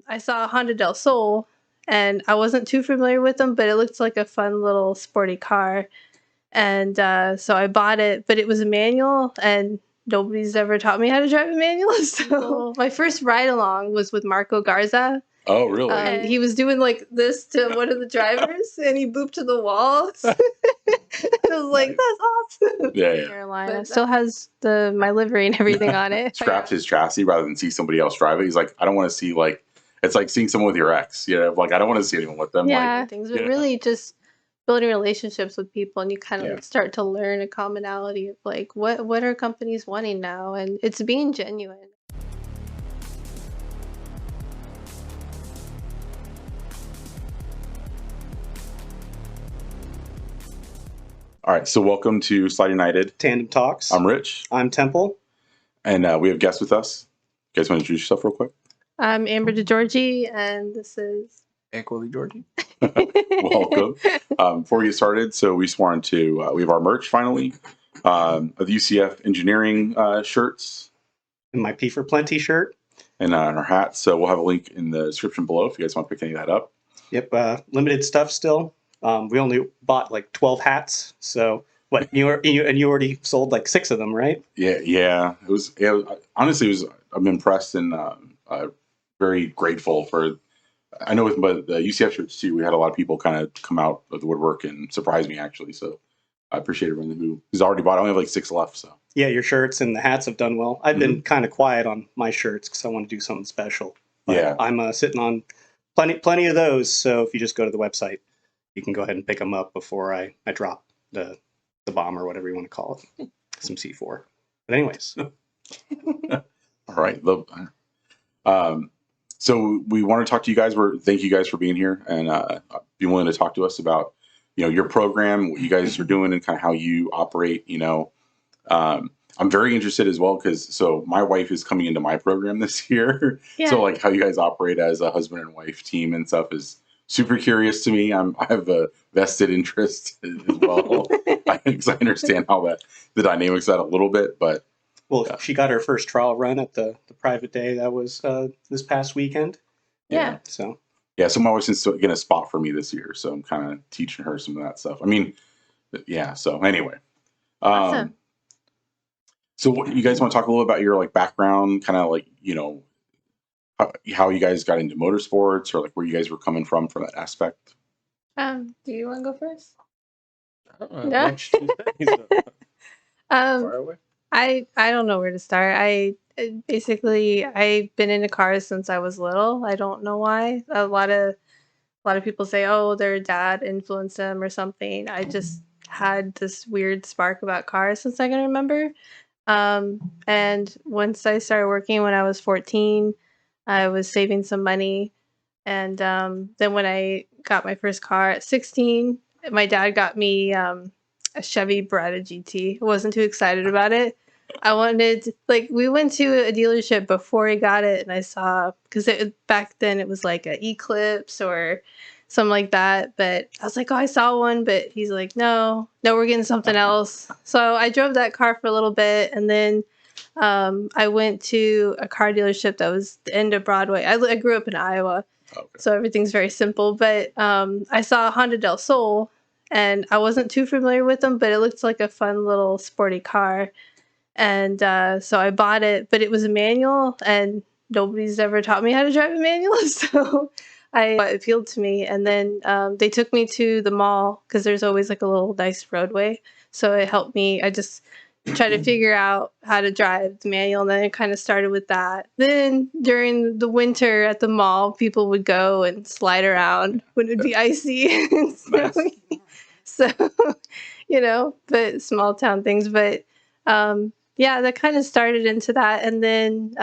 I saw a Honda del Sol, and I wasn't too familiar with them, but it looked like a fun little sporty car. And so I bought it, but it was a manual, and nobody's ever taught me how to drive a manual. So my first ride along was with Marco Garza. Oh, really? And he was doing like this to one of the drivers, and he booped to the wall. I was like, that's awesome. Yeah. Carolina but still has my livery and everything on it. Scrapped his chassis rather than see somebody else drive it. He's like, I don't want to see it's like seeing someone with your ex. You know, like I don't want to see anyone with them. Yeah, like, things are really just building relationships with people, and you kind of start to learn a commonality of like what are companies wanting now, and it's being genuine. All right, so welcome to Slide United Tandem Talks. I'm Rich. I'm Temple. And we have guests with us. You guys want to introduce yourself real quick? I'm Amber DiGiorgi, and this is Ecko DiGiorgi. Welcome. Before we get started, so we just wanted to, we have our merch finally, of the UCF engineering shirts. And my P for Plenty shirt. And our hats. So we'll have a link in the description below if you guys want to pick any of that up. Yep, limited stuff still. We only bought like 12 hats. So what you already sold like 6 of them, right? Yeah. It was honestly, I'm impressed and very grateful for. I know with the UCF shirts too, we had a lot of people kind of come out of the woodwork and surprise me actually. So I appreciate everyone who's already bought. I only have like 6 left. So yeah, your shirts and the hats have done well. I've been kind of quiet on my shirts because I want to do something special. But yeah, I'm sitting on plenty of those. So if you just go to the website, you can go ahead and pick them up before I drop the bomb or whatever you want to call it, some C4. But anyways, all right. So we want to talk to you guys. Thank you guys for being here and being willing to talk to us about your program, what you guys are doing, and kind of how you operate. I'm very interested as well because my wife is coming into my program this year. Yeah. So like how you guys operate as a husband and wife team and stuff is super curious to me. I have a vested interest as well. I understand how the dynamics of that a little bit, but she got her first trial run at the private day that was this past weekend. Yeah. So my wife's getting a spot for me this year, so I'm kind of teaching her some of that stuff. I mean, yeah. So anyway, awesome. So what, you guys want to talk a little about your like background, kind of like how you guys got into motorsports, or like where you guys were coming from that aspect? Do you want to go first? No. Far away. I don't know where to start. I've been into cars since I was little. I don't know why. A lot of people say, oh, their dad influenced them or something. I just had this weird spark about cars since I can remember. And once I started working when I was 14, I was saving some money. And then when I got my first car at 16, my dad got me a Chevy Beretta GT. I wasn't too excited about it. I wanted, we went to a dealership before he got it, and I saw, because back then it was like an Eclipse or something like that. But I was like, oh, I saw one, but he's like, no, we're getting something else. So I drove that car for a little bit, and then I went to a car dealership that was the end of Broadway. I grew up in Iowa, so everything's very simple. But I saw a Honda del Sol, and I wasn't too familiar with them, but it looked like a fun little sporty car. And so I bought it, but it was a manual, and nobody's ever taught me how to drive a manual. So it appealed to me. And then they took me to the mall because there's always like a little nice roadway. So it helped me. I just tried to figure out how to drive the manual, and then it kind of started with that. Then during the winter at the mall, people would go and slide around when it would be icy and snowy. So, but small town things. But yeah, that kind of started into that. And then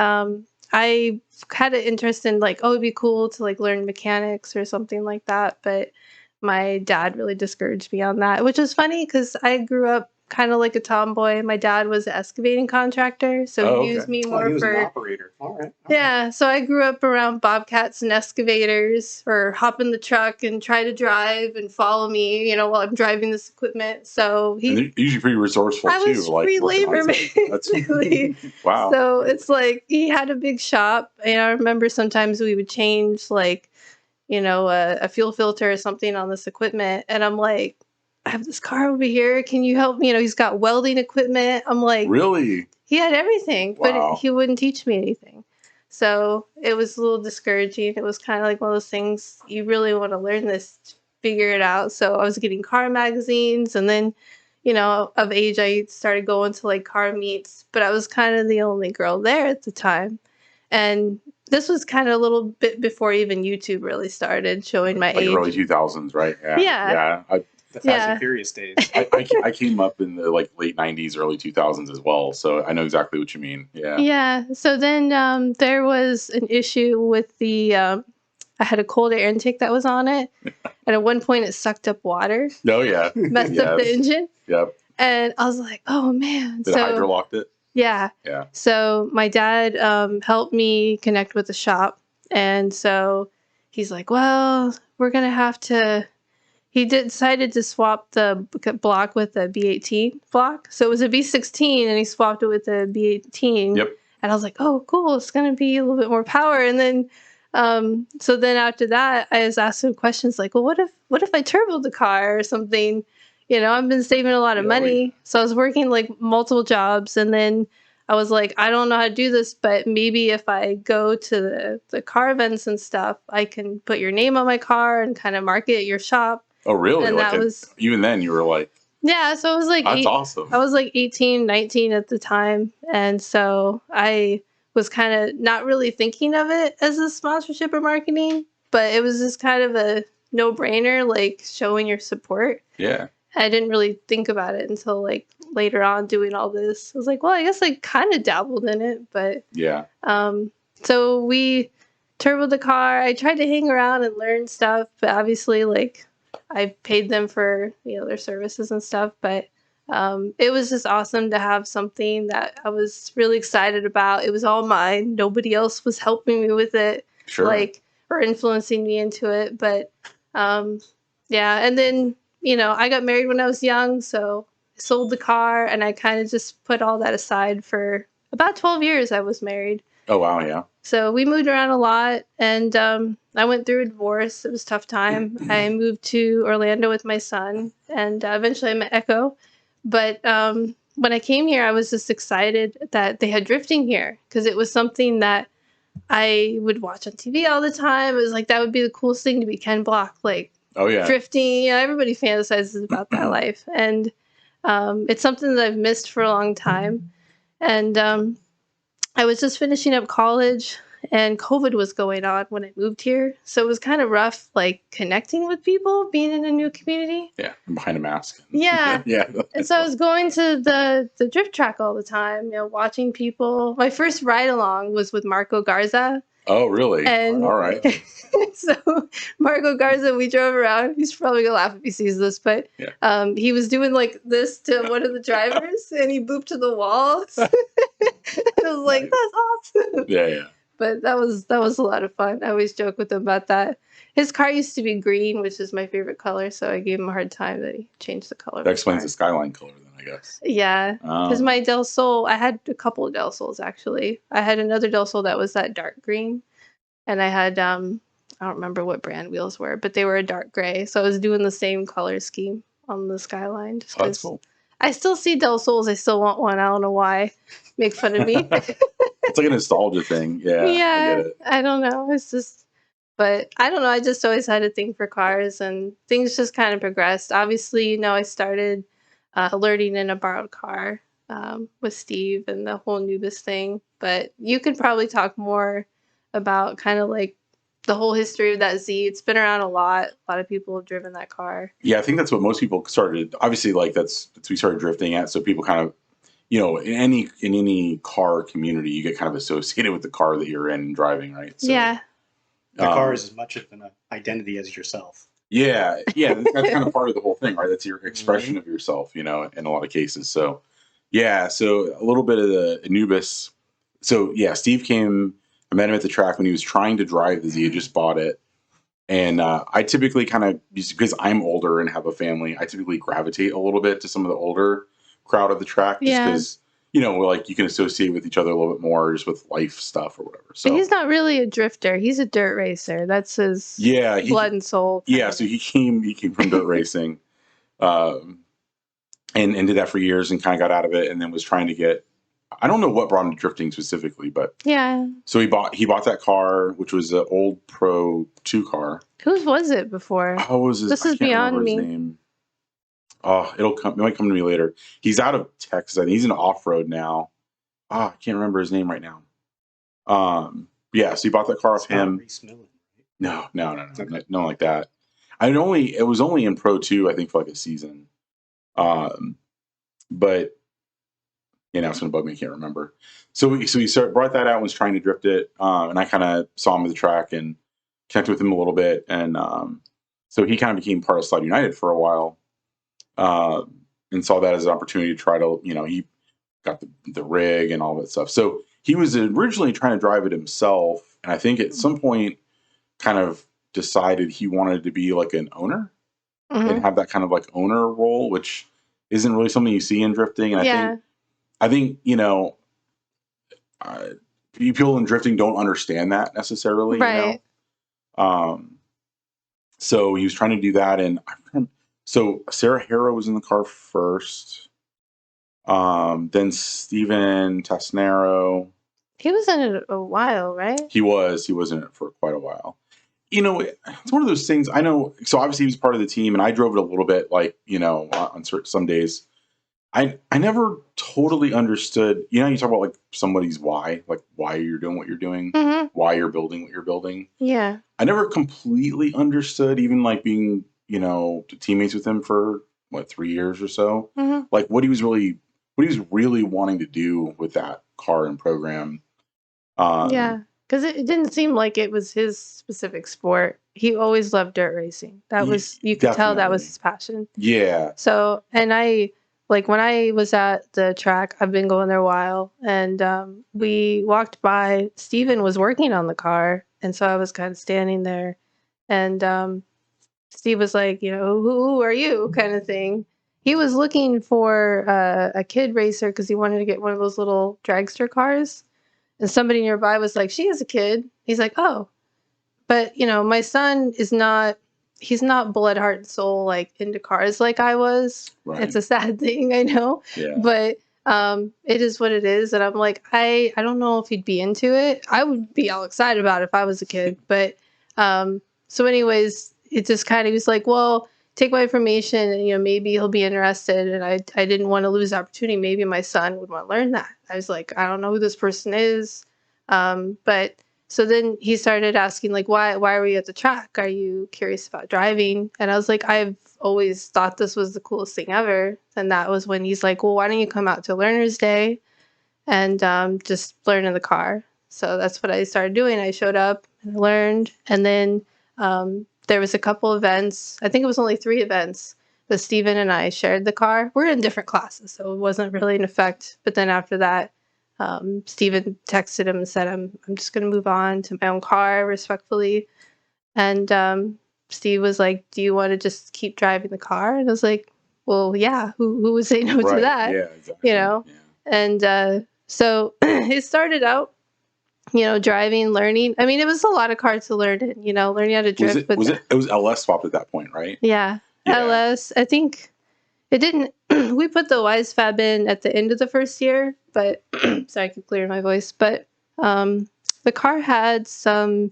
I had an interest in it'd be cool to learn mechanics or something like that. But my dad really discouraged me on that, which is funny because I grew up kind of like a tomboy. My dad was an excavating contractor, so he used me Oh, more he was an for operator. All right. yeah. So I grew up around bobcats and excavators, or hop in the truck and try to drive and follow me, while I'm driving this equipment. So And they're usually pretty resourceful I too, was like free working on labor stuff. That's basically. wow. So it's like he had a big shop, and I remember sometimes we would change like a fuel filter or something on this equipment. And I'm like, I have this car over here. Can you help me? He's got welding equipment. I'm like, Really? he had everything, but Wow. he wouldn't teach me anything. So it was a little discouraging. It was kind of like one of those things you really want to learn this, figure it out. So I was getting car magazines, and then, of age, I started going to like car meets, but I was kind of the only girl there at the time. And this was kind of a little bit before even YouTube really started showing my Like age. early 2000s, right? Yeah. Yeah. The Fast and Furious days. I came up in the like late 90s, early 2000s as well, so I know exactly what you mean. Yeah. Yeah. So then there was an issue with the I had a cold air intake that was on it, and at one point it sucked up water, Oh yeah. messed up the Yes. engine, Yep. and I was like, oh man. Did it hydrolocked it? Yeah. Yeah. So my dad helped me connect with the shop, and so he's like, well, we're gonna have to. He decided to swap the block with a B18 block. So it was a B16, and he swapped it with a B18. Yep. And I was like, oh, cool. It's going to be a little bit more power. And then, so then after that, I was asking questions like, well, what if I turboed the car or something? I've been saving a lot of money. So I was working like multiple jobs. And then I was like, I don't know how to do this, but maybe if I go to the car events and stuff, I can put your name on my car and kind of market your shop. Oh, really? And like that was even then you were like, yeah. So I was like, that's awesome. I was like 18, 19 at the time, and so I was kind of not really thinking of it as a sponsorship or marketing, but it was just kind of a no-brainer, like showing your support. Yeah. I didn't really think about it until like later on doing all this. I was like, well, I guess I kind of dabbled in it, but yeah. So we turboed the car. I tried to hang around and learn stuff, but obviously, like, I paid them for their services and stuff. But it was just awesome to have something that I was really excited about. It was all mine. Nobody else was helping me with it, Sure. like, or influencing me into it. But yeah, and then I got married when I was young, so I sold the car, and I kind of just put all that aside for about 12 years. I was married. Oh wow, yeah. So we moved around a lot, and I went through a divorce. It was a tough time. I moved to Orlando with my son, and eventually I met Ecko. But when I came here, I was just excited that they had drifting here, because it was something that I would watch on TV all the time. It was like, that would be the coolest thing to be Ken Block, like Oh yeah. drifting. Everybody fantasizes about that life. And it's something that I've missed for a long time. And I was just finishing up college, and COVID was going on when I moved here. So it was kind of rough, like connecting with people, being in a new community. Yeah. I'm behind a mask. Yeah. Yeah. And so I was going to the drift track all the time, watching people. My first ride along was with Marco Garza. Oh really? And all right. so Marco Garza, we drove around. He's probably gonna laugh if he sees this, but Yeah. he was doing like this to one of the drivers, and he booped to the walls. I was like, that's awesome. Yeah, yeah. But that was a lot of fun. I always joke with him about that. His car used to be green, which is my favorite color, so I gave him a hard time that he changed the color. That explains the Skyline color then, I guess. Yeah, because my Del Sol, I had a couple of Del Sols actually. I had another Del Sol that was that dark green, and I had I don't remember what brand wheels were, but they were a dark gray. So I was doing the same color scheme on the Skyline. Just that's cool. I still see Del Sols. I still want one. I don't know why. Make fun of me. It's like a nostalgia thing. Yeah. Yeah. I get it. I don't know. It's just, but I don't know. I just always had a thing for cars, and things just kind of progressed. Obviously, I started learning in a borrowed car with Steve and the whole Anubis thing. But you could probably talk more about kind of like the whole history of that Z. It's been around a lot. A lot of people have driven that car. Yeah, I think that's what most people started. Obviously, like that's we started drifting at. So people kind of, in any car community, you get kind of associated with the car that you're in and driving, right? So, Yeah. The car is as much of an identity as yourself. yeah. That's kind of part of the whole thing, right? That's your expression of yourself, in a lot of cases. So, yeah. So a little bit of the Anubis. So yeah, Steve came. I met him at the track when he was trying to drive the Z. He had just bought it, and I typically kind of, because I'm older and have a family, I typically gravitate a little bit to some of the older crowd of the track, just Yeah. because like you can associate with each other a little bit more, just with life stuff or whatever. But So he's not really a drifter. He's a dirt racer. That's his yeah, blood and soul. yeah. So he came from dirt racing, um, and did that for years and kind of got out of it, and then was trying to get. I don't know what brought him to drifting specifically, but Yeah. so he bought that car, which was an old Pro 2 car. Whose was it before? How was his? This I is can't beyond remember his me. name. Oh, it might come to me later. He's out of Texas. I think he's in off road now. I can't remember his name right now. Yeah, so he bought that car off It's not him. Reese Millen, No, Okay. no, like that. It was only in Pro 2, I think, for like a season. But it's gonna bug me. I can't remember. So he brought that out and was trying to drift it, and I kind of saw him at the track and connected with him a little bit, and so he kind of became part of Slide United for a while, and saw that as an opportunity to try to, he got the rig and all that stuff. So he was originally trying to drive it himself, and I think at some point kind of decided he wanted to be like an owner and have that kind of like owner role, which isn't really something you see in drifting. And Yeah. I think people in drifting don't understand that necessarily, Right. So he was trying to do that, and so Sarah Harrow was in the car first. Then Steven Tasnero. He was in it a while, right? He was in it for quite a while. It's one of those things. I know. So obviously he was part of the team, and I drove it a little bit. Like on some days, I never totally understood. You talk about like somebody's why, like why you're doing what you're doing, why you're building what you're building. Yeah. I never completely understood, even like being teammates with him for 3 years or so. Like what he was really wanting to do with that car and program. Yeah. Because it didn't seem like it was his specific sport. He always loved dirt racing. That was, you could tell that was his passion. Yeah. So, and when I was at the track, I've been going there a while, and we walked by, Steven was working on the car, and so I was kind of standing there, and Steve was like, who are you, kind of thing. He was looking for a kid racer because he wanted to get one of those little dragster cars. And somebody nearby was like, she is a kid. He's like, oh. But, my son he's not blood, heart, and soul, like, into cars like I was. Right. It's a sad thing, I know. Yeah. But it is what it is. And I'm like, I don't know if he'd be into it. I would be all excited about it if I was a kid. But so anyways, it just kind of was like, well, take my information and, maybe he'll be interested. And I didn't want to lose the opportunity. Maybe my son would want to learn that. I was like, I don't know who this person is. But so then he started asking, like, why are we at the track? Are you curious about driving? And I was like, I've always thought this was the coolest thing ever. And that was when he's like, well, why don't you come out to Learner's Day and just learn in the car? So that's what I started doing. I showed up and learned. And then there was a couple events. I think it was only 3 events that Steven and I shared the car. We're in different classes, so it wasn't really an effect. But then after that, Steven texted him and said, I'm just going to move on to my own car respectfully. And Steve was like, do you want to just keep driving the car? And I was like, well, yeah, who would say no to that? Yeah, exactly. Yeah. And so it started out, driving, learning. I mean, it was a lot of cars to learn in, learning how to drift. It was LS swapped at that point, right? Yeah. LS. I think it didn't. We put the Wise Fab in at the end of the first year, but sorry, I keep clearing my voice. But the car had some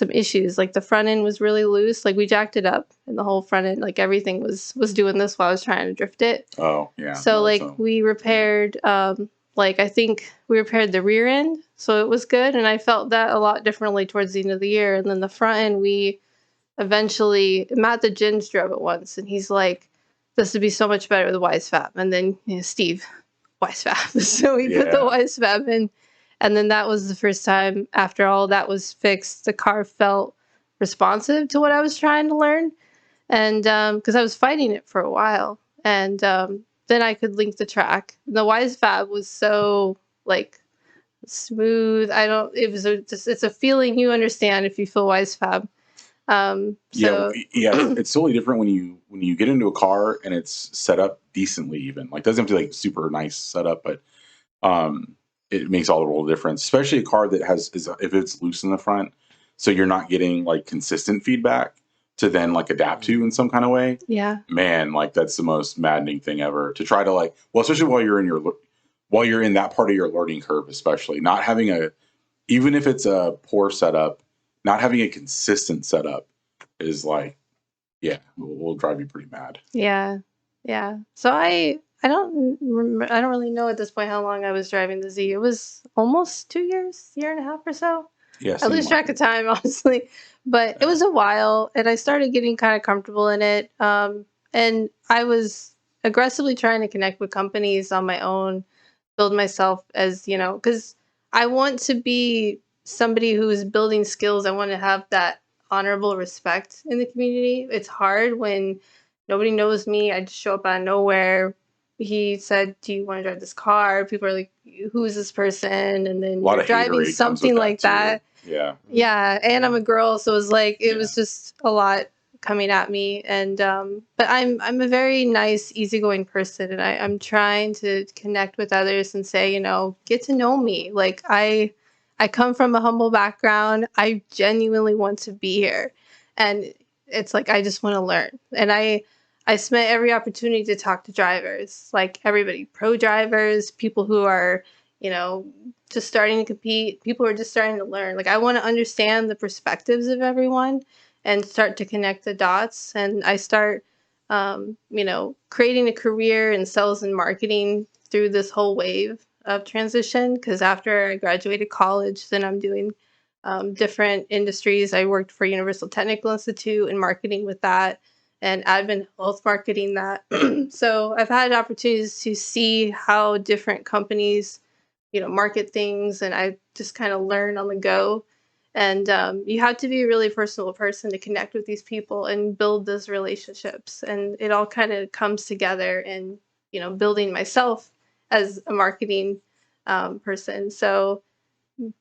issues. Like the front end was really loose. Like we jacked it up, and the whole front end, like everything was doing this while I was trying to drift it. Oh yeah. So we repaired. I think we repaired the rear end, so it was good, and I felt that a lot differently towards the end of the year. And then the front end, we eventually, Matt the Gins drove it once, and he's like, this would be so much better with the Wise Fab. And then Steve, Wise Fab. So we put the Wise Fab in, and then that was the first time after all that was fixed, the car felt responsive to what I was trying to learn. and because I was fighting it for a while, and then I could link the track. The Wise Fab was so like smooth. I don't. It was just it's a feeling you understand if you feel Wise Fab. Yeah, So yeah, it's totally different when you get into a car and it's set up decently. Even like doesn't have to be like super nice setup, but um, it makes all the world of difference. Especially a car that has if it's loose in the front, so you're not getting like consistent feedback to then like adapt to in some kind of way. yeah, Man, like that's the most maddening thing ever to try to like. Well, especially while you're in that part of your learning curve, especially not having a even if it's a poor setup, not having a consistent setup is like, yeah, will drive you pretty mad. yeah, yeah. So I don't really know at this point how long I was driving the Z. It was almost 2 years, year and a half or so. Yeah, I seemed lose like track of it. time, honestly, but it Yeah. was a while, and I started getting kind of comfortable in it. And I was aggressively trying to connect with companies on my own, build myself as because I want to be somebody who is building skills. I want to have that honorable respect in the community. It's hard when nobody knows me. I just show up out of nowhere. He said, "Do you want to drive this car?" People are like, "Who is this person?" And A then lot you're of driving haterade comes with something that like too. that. Yeah, Yeah, and I'm a girl, so it was like it yeah, was just a lot coming at me. And but I'm a very nice, easygoing person, and I'm trying to connect with others and say, get to know me. Like I come from a humble background. I genuinely want to be here, and it's like I just want to learn. And I spent every opportunity to talk to drivers, like everybody, pro drivers, people who are you know just starting to compete, people who are just starting to learn. Like I want to understand the perspectives of everyone and start to connect the dots. And I start, creating a career in sales and marketing through this whole wave of transition. Because after I graduated college, then I'm doing different industries. I worked for Universal Technical Institute in marketing with that, and admin health marketing that. So I've had opportunities to see how different companies market things, and I just kind of learn on the go. And you have to be a really personal person to connect with these people and build those relationships. And it all kind of comes together in, building myself as a marketing person. So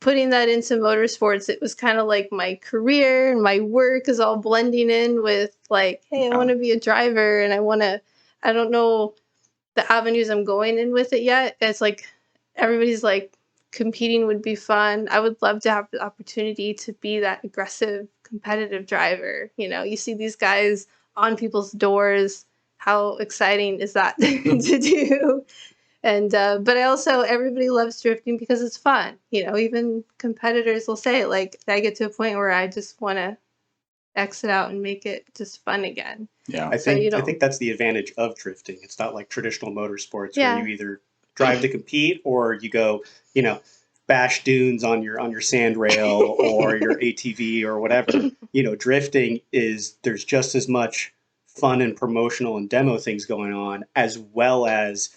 putting that into motorsports, it was kind of like my career and my work is all blending in with like, hey, I yeah. want to be a driver and I don't know the avenues I'm going in with it yet. It's like everybody's like competing would be fun. I would love to have the opportunity to be that aggressive, competitive driver. You see these guys on people's doors. How exciting is that to do? And but I also everybody loves drifting because it's fun. Even competitors will say it. Like I get to a point where I just want to exit out and make it just fun again. Yeah. I So you think I don't. think that's the advantage of drifting. It's not like traditional motorsports where Yeah. you either drive to compete or you go, bash dunes on your sand rail or your ATV or whatever. Drifting is there's just as much fun and promotional and demo things going on as well as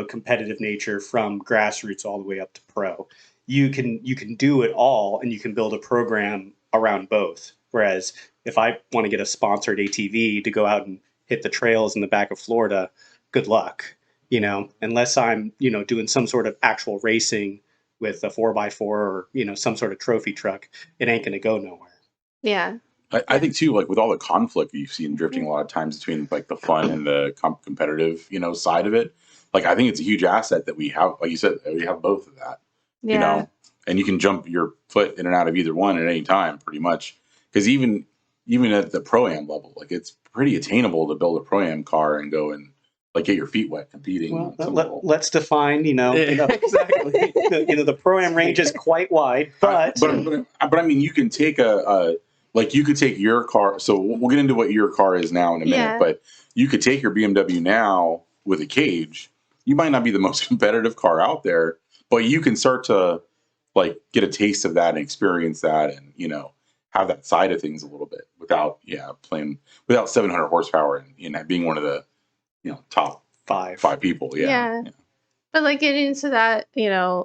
competitive nature from grassroots all the way up to pro. You can do it all and you can build a program around both. Whereas if I want to get a sponsored ATV to go out and hit the trails in the back of Florida, good luck. Unless I'm, doing some sort of actual racing with a 4x4 or, some sort of trophy truck, it ain't going to go nowhere. Yeah. I think too, like with all the conflict you see in drifting a lot of times between like the fun and the competitive, side of it. Like I think it's a huge asset that we have, like you said, we have both of that, Yeah. and you can jump your foot in and out of either one at any time, pretty much. Because even at the pro-am level, like it's pretty attainable to build a pro-am car and go and like get your feet wet competing Well, on some level. let's define, Exactly. the pro-am range is quite wide, but But I mean, you can take like you could take your car. So we'll get into what your car is now in a minute. Yeah. But you could take your BMW now with a cage. You might not be the most competitive car out there, but you can start to like get a taste of that and experience that, and have that side of things a little bit without playing without 700 horsepower and being one of the top five people. Yeah. Yeah. But like getting into that,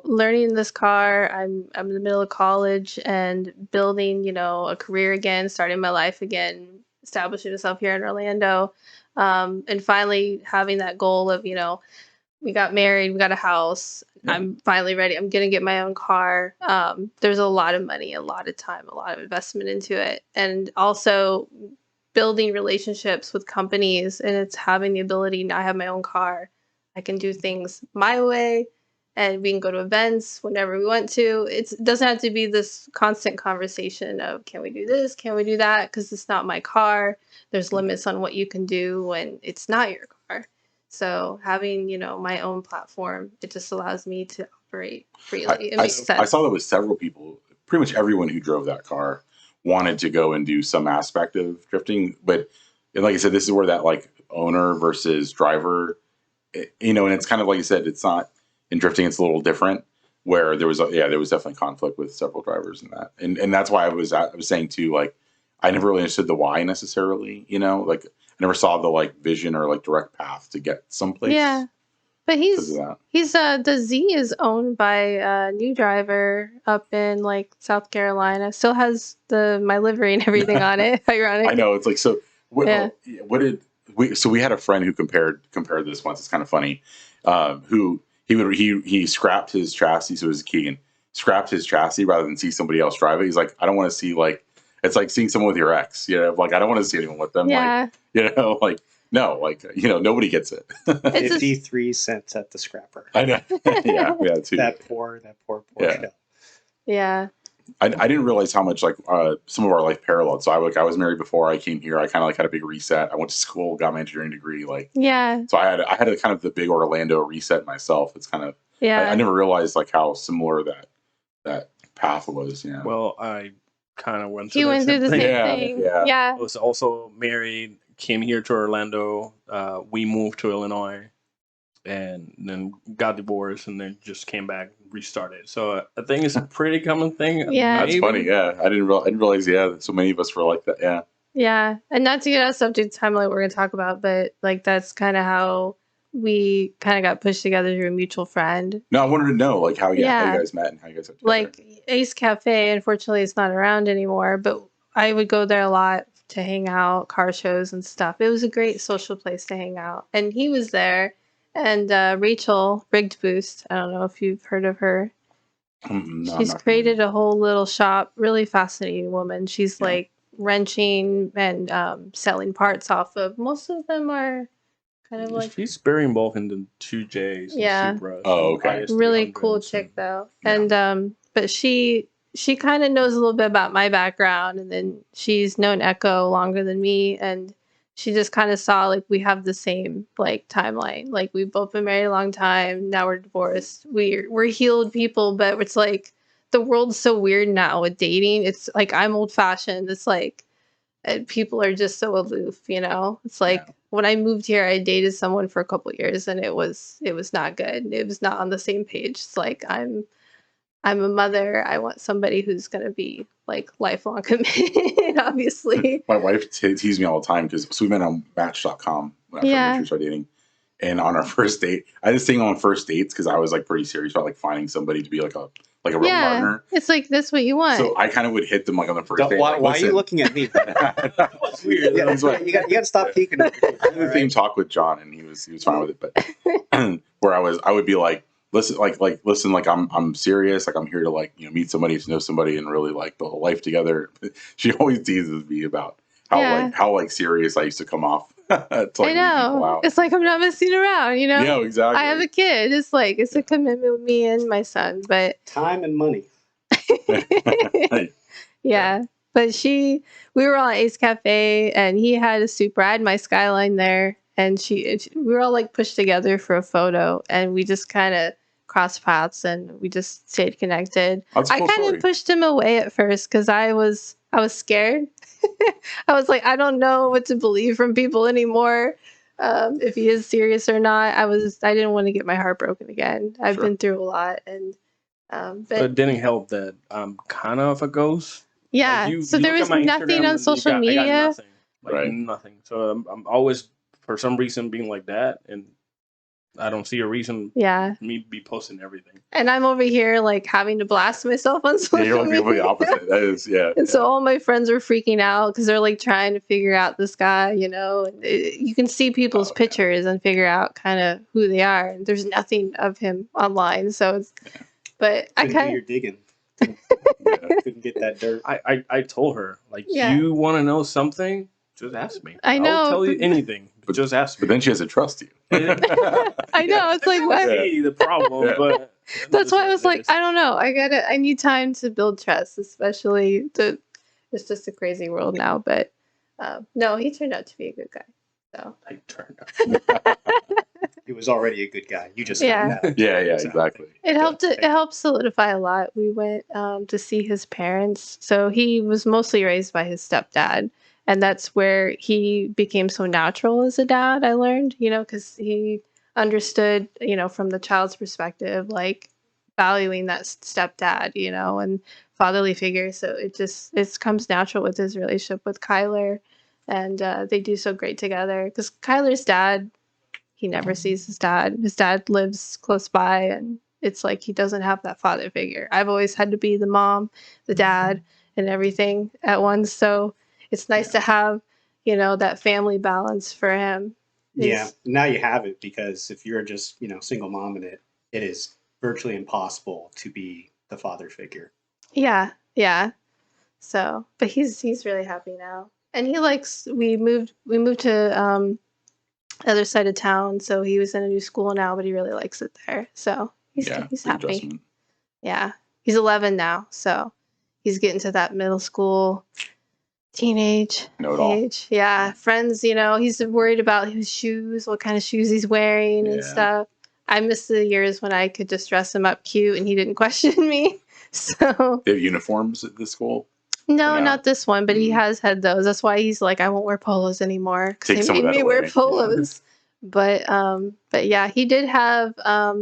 learning this car, I'm in the middle of college and building, a career again, starting my life again. establishing myself here in Orlando, and finally having that goal of, we got married, we got a house. Yeah. I'm finally ready. I'm gonna get my own car. There's a lot of money, a lot of time, a lot of investment into it, and also building relationships with companies. And it's having the ability. Now I have my own car. I can do things my way, and we can go to events whenever we want to. It doesn't have to be this constant conversation of can we do this, can we do that, because it's not my car. There's limits on what you can do when it's not your car. So having, my own platform, it just allows me to operate freely. It makes sense. I saw that with several people. Pretty much everyone who drove that car wanted to go and do some aspect of drifting. But like I said, this is where that like owner versus driver, and it's kind of like you said, it's not in drifting. It's a little different. Where there was definitely conflict with several drivers in that, and that's why I was saying too, like I never really understood the why necessarily. Like I never saw the like vision or like direct path to get someplace. Yeah, but because of that. the Z is owned by a new driver up in like South Carolina. Still has my livery and everything on it. Ironic. I know, it's like so. Yeah. What did we? So we had a friend who compared this once. It's kind of funny. Who he scrapped his chassis. So it was Keegan scrapped his chassis rather than see somebody else drive it. He's like, I don't want to see like. It's like seeing someone with your ex, like I don't want to see anyone with them. Yeah. Like, no, like, nobody gets it. 53 cents at the scrapper. I know. yeah, too. That poor Yeah. show. Yeah. I didn't realize how much like some of our life paralleled. So I was married before I came here. I kind of like had a big reset. I went to school, got my engineering degree. Yeah. So I had a kind of the big Orlando reset myself. It's kind of, I never realized like how similar that path was. Yeah. Well, I kind of went through You went through the same thing. Yeah. I was also married, came here to Orlando. We moved to Illinois and then got divorced and then just came back, restarted. So I think it's a pretty common thing. Yeah. That's funny. Yeah. I didn't realize, so many of us were like that. Yeah. Yeah. And not to get out of subject timeline we're going to talk about, but like that's kind of how we kind of got pushed together through a mutual friend. No, I wanted to know like how you guys met and how you guys got together. Like Ace Cafe, unfortunately, it's not around anymore, but I would go there a lot to hang out, car shows and stuff. It was a great social place to hang out. And he was there. And Rachel, Rigged Boost, I don't know if you've heard of her. No, She's created a whole little shop. Really fascinating woman. She's like wrenching and selling parts off of. Most of them are kind of like. She's very involved in the 2Js. Yeah. And Supras. Oh, okay. Really cool chick though. Yeah. And but she kind of knows a little bit about my background, and then she's known Ecko longer than me, and she just kind of saw like we have the same like timeline. Like we've both been married a long time. Now we're divorced. We're healed people, but it's like the world's so weird now with dating. It's like I'm old fashioned. It's like people are just so aloof. It's like when I moved here, I dated someone for a couple years, and it was not good. It was not on the same page. It's like I'm a mother. I want somebody who's going to be like lifelong committed, obviously. My wife teases me all the time because we met on Match.com when I first started dating. And on our first date, I just think on first dates because I was like pretty serious about like finding somebody to be like a real partner. It's like that's what you want. So I kind of would hit them like on the first date. Why like, are you looking at me? That's weird. Yeah, you got to stop peeking. I had the same talk with John, and he was fine with it. But where I would be like, listen, like I'm serious. Like I'm here to like meet somebody, to know somebody, and really like build a life together. She always teases me about how serious I used to come off. To, like, I know. It's like I'm not messing around. Yeah, exactly. I have a kid. It's like it's a commitment with me and my son, but time and money. Yeah. But we were all at Ace Cafe, and he had a Supra. I had my Skyline there, and we were all like pushed together for a photo, and we just kind of crossed paths, and we just stayed connected. I kind of pushed him away at first because I was scared. I was like, I don't know what to believe from people anymore. If he is serious or not. I didn't want to get my heart broken again. I've been through a lot, and but it didn't help that I'm kind of a ghost. Yeah. Like so there was nothing on social media. I got nothing. Nothing. So I'm always, for some reason, being like that, and I don't see a reason Yeah. me be posting everything. And I'm over here like having to blast myself on social Yeah, you're like the media. opposite. That is, yeah. And so all my friends are freaking out because they're like trying to figure out this guy, you know. And you can see people's Oh, yeah. pictures and figure out kind of who they are. And there's nothing of him online, so it's. But I Couldn't do kind your digging. Yeah. Couldn't get that dirt. I told her, like, Yeah. you want to know something? Just ask me. I know, I'll tell you but- anything. But just ask me. But then she has to trust you. I know it's like what. See the problem, Yeah. but That's why I was like, It is. I don't know. I need time to build trust, especially it's just a crazy world now. But no, he turned out to be a good guy. So I turned out. He was already a good guy. You just Yeah. found out. Yeah, exactly. it helped. It helped solidify a lot. We went to see his parents. So he was mostly raised by his stepdad, and that's where he became so natural as a dad. I learned, you know, because he understood, you know, from the child's perspective, like valuing that stepdad, you know, and fatherly figure. So it comes natural with his relationship with Kyler, and they do so great together. Because Kyler's dad, he never sees his dad. His dad lives close by, and it's like he doesn't have that father figure. I've always had to be the mom, the dad, and everything at once. So it's nice to have, you know, that family balance for him. Yeah. Now you have it, because if you're just, single mom in it, it is virtually impossible to be the father figure. Yeah, yeah. So, but he's really happy now, and he likes. We moved to the other side of town, so he was in a new school now, but he really likes it there. So he's Yeah, big happy. adjustment. Yeah, he's 11 now, so he's getting to that middle school, teenage Know it all. age. Yeah, friends. You know, he's worried about his shoes, what kind of shoes he's wearing and Yeah. stuff. I miss the years when I could just dress him up cute and he didn't question me. So They have uniforms at this school. no, No. not this one, but he Mm. has had those. That's why he's like, I won't wear polos anymore because Take they some of made that me wear away. polos. But yeah, he did have a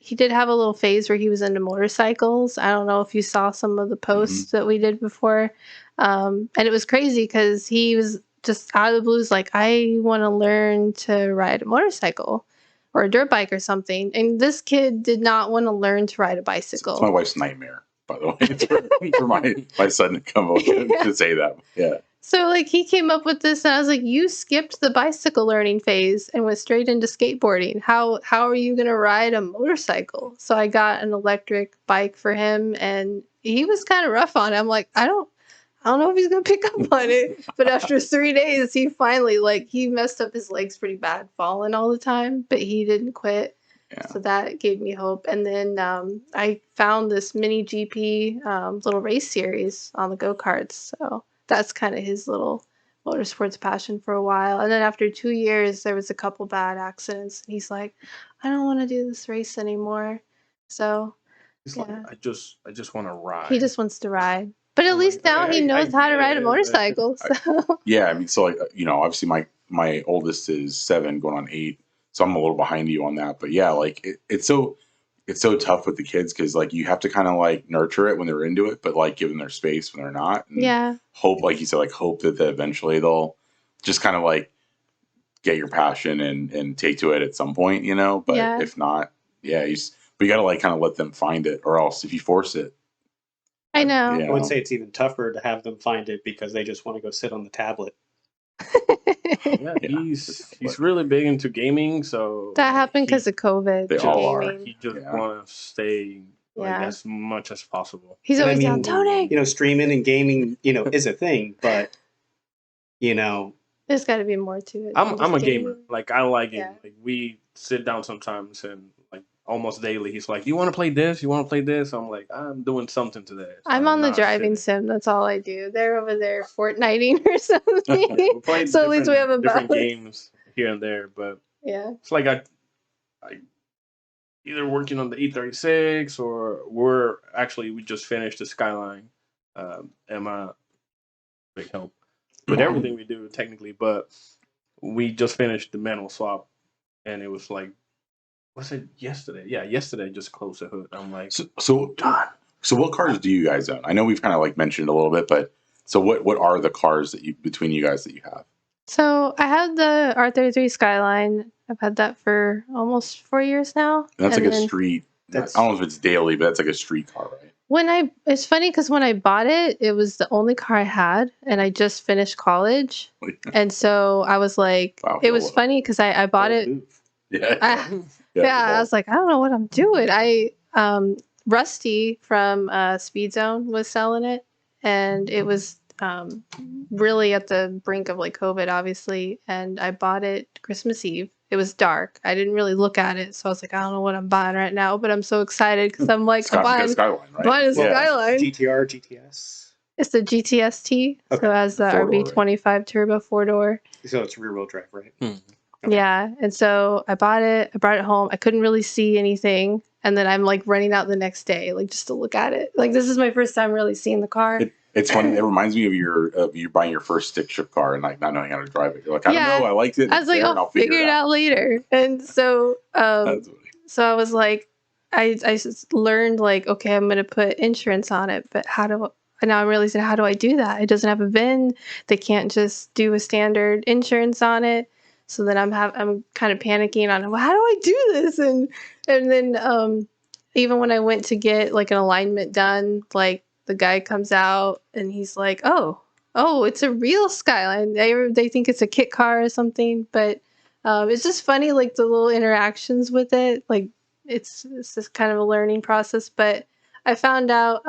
little phase where he was into motorcycles. I don't know if you saw some of the posts that we did before, and it was crazy because he was just out of the blues like, I want to learn to ride a motorcycle or a dirt bike or something. And this kid did not want to learn to ride a bicycle. It's my wife's nightmare, by the way. It's for my son to come over to say that. Yeah. So like he came up with this, and I was like, "You skipped the bicycle learning phase and went straight into skateboarding. How are you gonna ride a motorcycle?" So I got an electric bike for him, and he was kind of rough on it. I'm like, I don't know if he's gonna pick up on it. But after 3 days, he finally he messed up his legs pretty bad, falling all the time, but he didn't quit. Yeah. So that gave me hope. And then I found this mini GP little race series on the go-karts. So that's kind of his little motorsports passion for a while. And then after 2 years, there was a couple bad accidents. And he's like, I don't want to do this race anymore. So He's yeah. like, I just want to ride. he just wants to ride. But at I'm least like, now he knows how to get ride a it, motorcycle. So Yeah. I mean, so obviously my oldest is 7 going on 8. So I'm a little behind you on that. But yeah, like it's so tough with the kids because like you have to kind of like nurture it when they're into it, but like give them their space when they're not. And yeah. hope, like you said, like hope that eventually they'll just kind of like get your passion and take to it at some point, but Yeah. if not, yeah, but you got to like kind of let them find it, or else if you force it, I know. yeah. I would say it's even tougher to have them find it because they just want to go sit on the tablet. Yeah, Yeah. he's really big into gaming, so That happened because of COVID. They all are. gaming. he just Yeah. want to stay like Yeah. as much as possible. He's And I always mean, down, Tony. Streaming and gaming, is a thing, but There's got to be more to it. I'm than a just gamer. gaming. Like I like it. Yeah. Like we sit down sometimes and like almost daily. He's like, "You want to play this? You want to play this?" I'm like, "I'm doing something today." So I'm on the not driving sitting. sim. That's all I do. They're over there Fortniting or something. We play So at least we have a different balance. games here and there, but Yeah. it's like I either working on the E36 or we just finished the Skyline. Emma, big help with everything we do technically, but we just finished the manual swap, and it was like, what's it yesterday? Yeah, yesterday just closed the hood. I'm like, So what cars do you guys own? I know we've kind of like mentioned a little bit, but so what are the cars between you guys that you have? So I have the R33 Skyline. I've had that for almost 4 years now. And that's And like a then street. That's- I don't know if it's daily, but that's like a street car, right? it's funny because when I bought it, it was the only car I had, and I just finished college. And so I was like, Wow, it was YOLO. funny because I bought bold it. move. Yeah. Yeah, I was like, I don't know what I'm doing. Rusty from Speed Zone was selling it, and it was really at the brink of like COVID, obviously. And I bought it Christmas Eve. It was dark. I didn't really look at it, so I was like, I don't know what I'm buying right now, but I'm so excited because I'm like, I'm buying Skyline, right? buying a Yeah. Skyline. GTR, GTS. It's the GTST, so Okay. it has the Four-door, RB25 turbo 4-door. So it's rear wheel drive, right? Hmm. Okay. Yeah, and so I bought it. I brought it home. I couldn't really see anything, and then I'm like running out the next day, like just to look at it. Like this is my first time really seeing the car. It's funny. It reminds me of you buying your first stick shift car and like not knowing how to drive it. You're like, I Yeah. don't know, I liked it. I was like, and I'll figure it out later. And so, That's funny. so I was like, I just learned like, okay, I'm gonna put insurance on it, but and now I'm realizing, how do I do that? It doesn't have a VIN. They can't just do a standard insurance on it. So then I'm kind of panicking on, well, how do I do this? And then even when I went to get like an alignment done, like the guy comes out and he's like, oh, it's a real Skyline. They think it's a kit car or something, but it's just funny, like the little interactions with it. Like it's just kind of a learning process. But I found out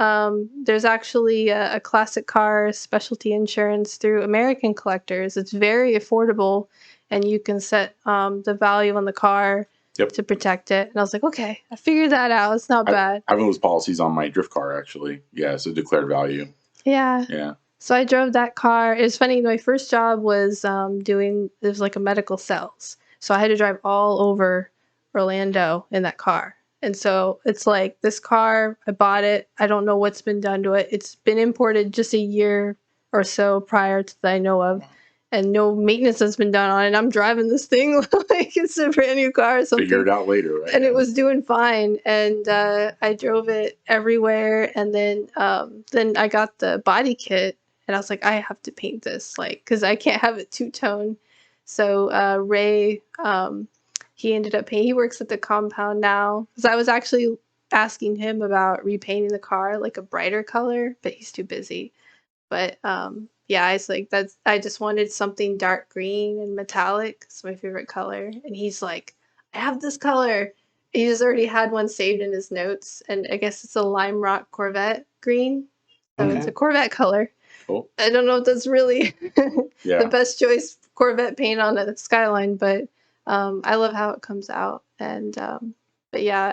there's actually a classic car specialty insurance through American Collectors. It's very affordable, and you can set the value on the car to protect it. And I was like, okay, I figured that out. It's not bad. I have those policies on my drift car, actually. Yeah, so declared value. Yeah. Yeah. So I drove that car. It was funny. My first job was it was like a medical sales. So I had to drive all over Orlando in that car. And so it's like this car, I bought it. I don't know what's been done to it. It's been imported just a year or so prior to that I know of. And no maintenance has been done on it. I'm driving this thing like it's a brand new car or something. Figure it out later, right? And it was doing fine. And I drove it everywhere. And then I got the body kit. And I was like, I have to paint this, like, because I can't have it two-tone. So Ray, he ended up painting. He works at the compound now. Because I was actually asking him about repainting the car like a brighter color, but he's too busy. But yeah, it's like I just wanted something dark green and metallic. It's my favorite color. And he's like, I have this color. He just already had one saved in his notes. And I guess it's a lime rock Corvette green. So it's a Corvette color. Cool. I don't know if that's really Yeah. the best choice Corvette paint on a Skyline, but I love how it comes out. And but yeah,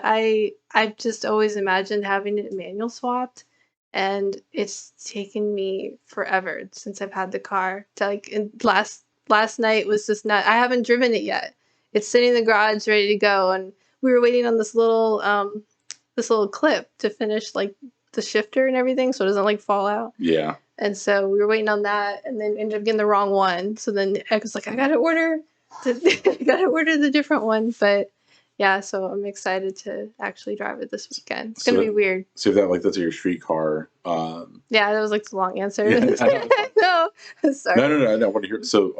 I've just always imagined having it manual swapped, and it's taken me forever since I've had the car. To like last night was just not. I haven't driven it yet. It's sitting in the garage ready to go, and we were waiting on this little clip to finish like the shifter and everything, so it doesn't like fall out. Yeah. And so we were waiting on that, and then ended up getting the wrong one. So then I was like, I gotta order the different one. But yeah, so I'm excited to actually drive it this weekend. It's gonna be weird. So if that's your street car. Yeah, that was like the long answer. Yeah, No, sorry. No. I want to hear. So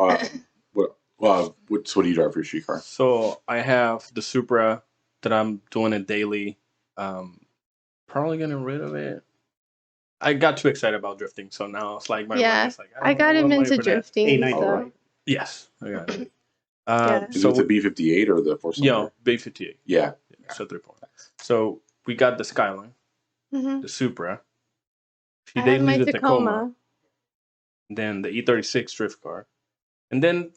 what do you drive for your street car? So I have the Supra that I'm doing it daily. Probably getting rid of it. I got too excited about drifting, so now it's like my brain is like, I got him into drifting. A90, So. right? Yes, I got it. Is it the B58 or the 4-cylinder? Yeah, B58. Yeah. So 3-point. So we got the Skyline, Mm-hmm. the Supra. I have my Tacoma. Then the E36 drift car, and then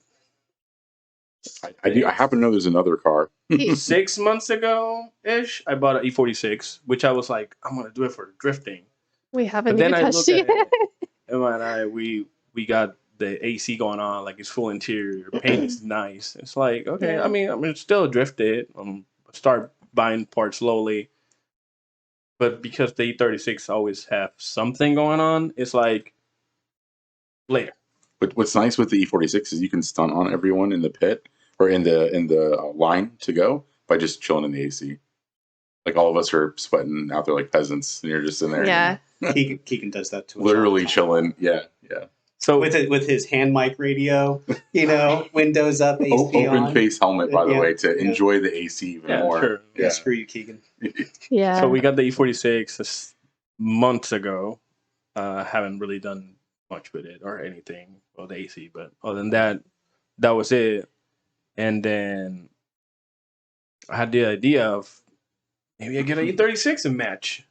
I happen to know there's another car. 6 months ago ish, I bought an E46, which I was like, I'm gonna do it for drifting. We haven't But then even I touched looked it. at it, and we got the AC going on, like it's full interior, paint is nice. It's like, okay, Yeah. I mean, I'm still drift it. Start buying parts slowly, but because the E36 always have something going on, it's like later. But what's nice with the E46 is you can stunt on everyone in the pit or in the line to go by just chilling in the AC. Like all of us are sweating out there like peasants, and you're just in there. Yeah. Keegan does that to us. Literally chilling. Yeah. So with his hand mic radio, windows up, AC Open on. face helmet, by the Yeah, way, to yeah. enjoy the AC even more. sure. Yeah, screw you, Keegan. Yeah. So we got the E46 months ago. Haven't really done much with it or anything, well, the AC, but other than that, that was it. And then I had the idea of maybe I get an E36 and match.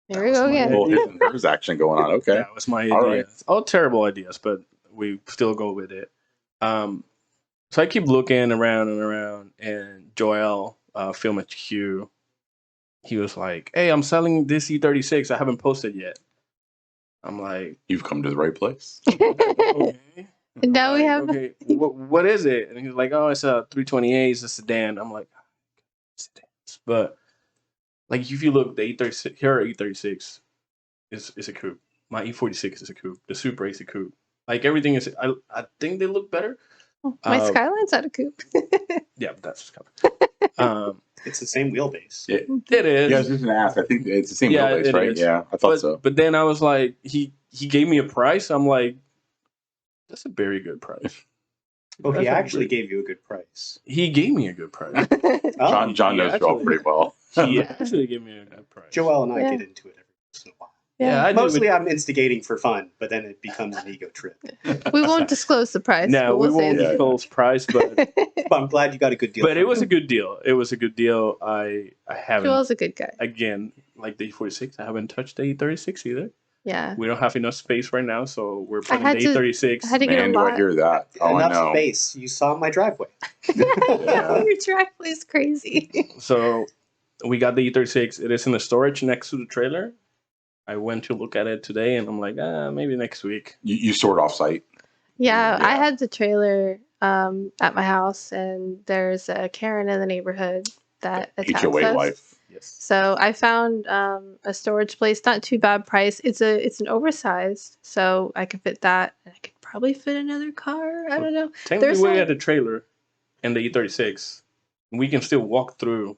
Here we go again. Little his and hers action going on. Okay. That was my idea. All right. All terrible ideas, but we still go with it. So I keep looking around and around, and Joel, Film HQ, he was like, "Hey, I'm selling this E36. I haven't posted yet." I'm like, You've come to the right place. okay. And now we have. Okay, what is it? And he's like, "Oh, it's a 328. It's a sedan." I'm like, sedans. But like, if you look, the E36, here E36 is a coupe. My E46 is a coupe. The Supra is a coupe. Like, everything is. I think they look better. My Skyline's out of coupe. Yeah, but that's coming. It's the same wheelbase. Yeah. It is. Yeah, I was just gonna ask. I think it's the same Yeah, wheelbase, it right? is. Yeah, I thought so. But then I was like, he gave me a price. I'm like, that's a very good price. Oh, he That's a actually very- gave you a good price. He gave me a good price. Oh, John knows Joel actually- pretty well. He actually gave me a good price. Joel and I Yeah. get into it every once in a while. Yeah, I do. Mostly I'm instigating for fun, but then it becomes an ego trip. We won't disclose the price. No, but we we'll say won't Yeah. disclose price, but But I'm glad you got a good deal. but it from was him. a good deal. It was a good deal. I haven't Joel's a good guy. again like the E46. I haven't touched the E36 either. Yeah. We don't have enough space right now, so we're putting had the to- E36. I had to get Man, a do I lot. hear that? Oh, I Enough know. space. You saw my driveway. Yeah. Your driveway's crazy. So we got the E36. It is in the storage next to the trailer. I went to look at it today, and I'm like, maybe next week. You stored off site. Yeah, I Yeah. had the trailer at my house, and there's a Karen in the neighborhood that attacks HOA us. life. Yes. So I found a storage place, not too bad price. It's an oversized, so I could fit that, and I could probably fit another car. I don't know. Technically, There's we like- had the trailer and the E36. We can still walk through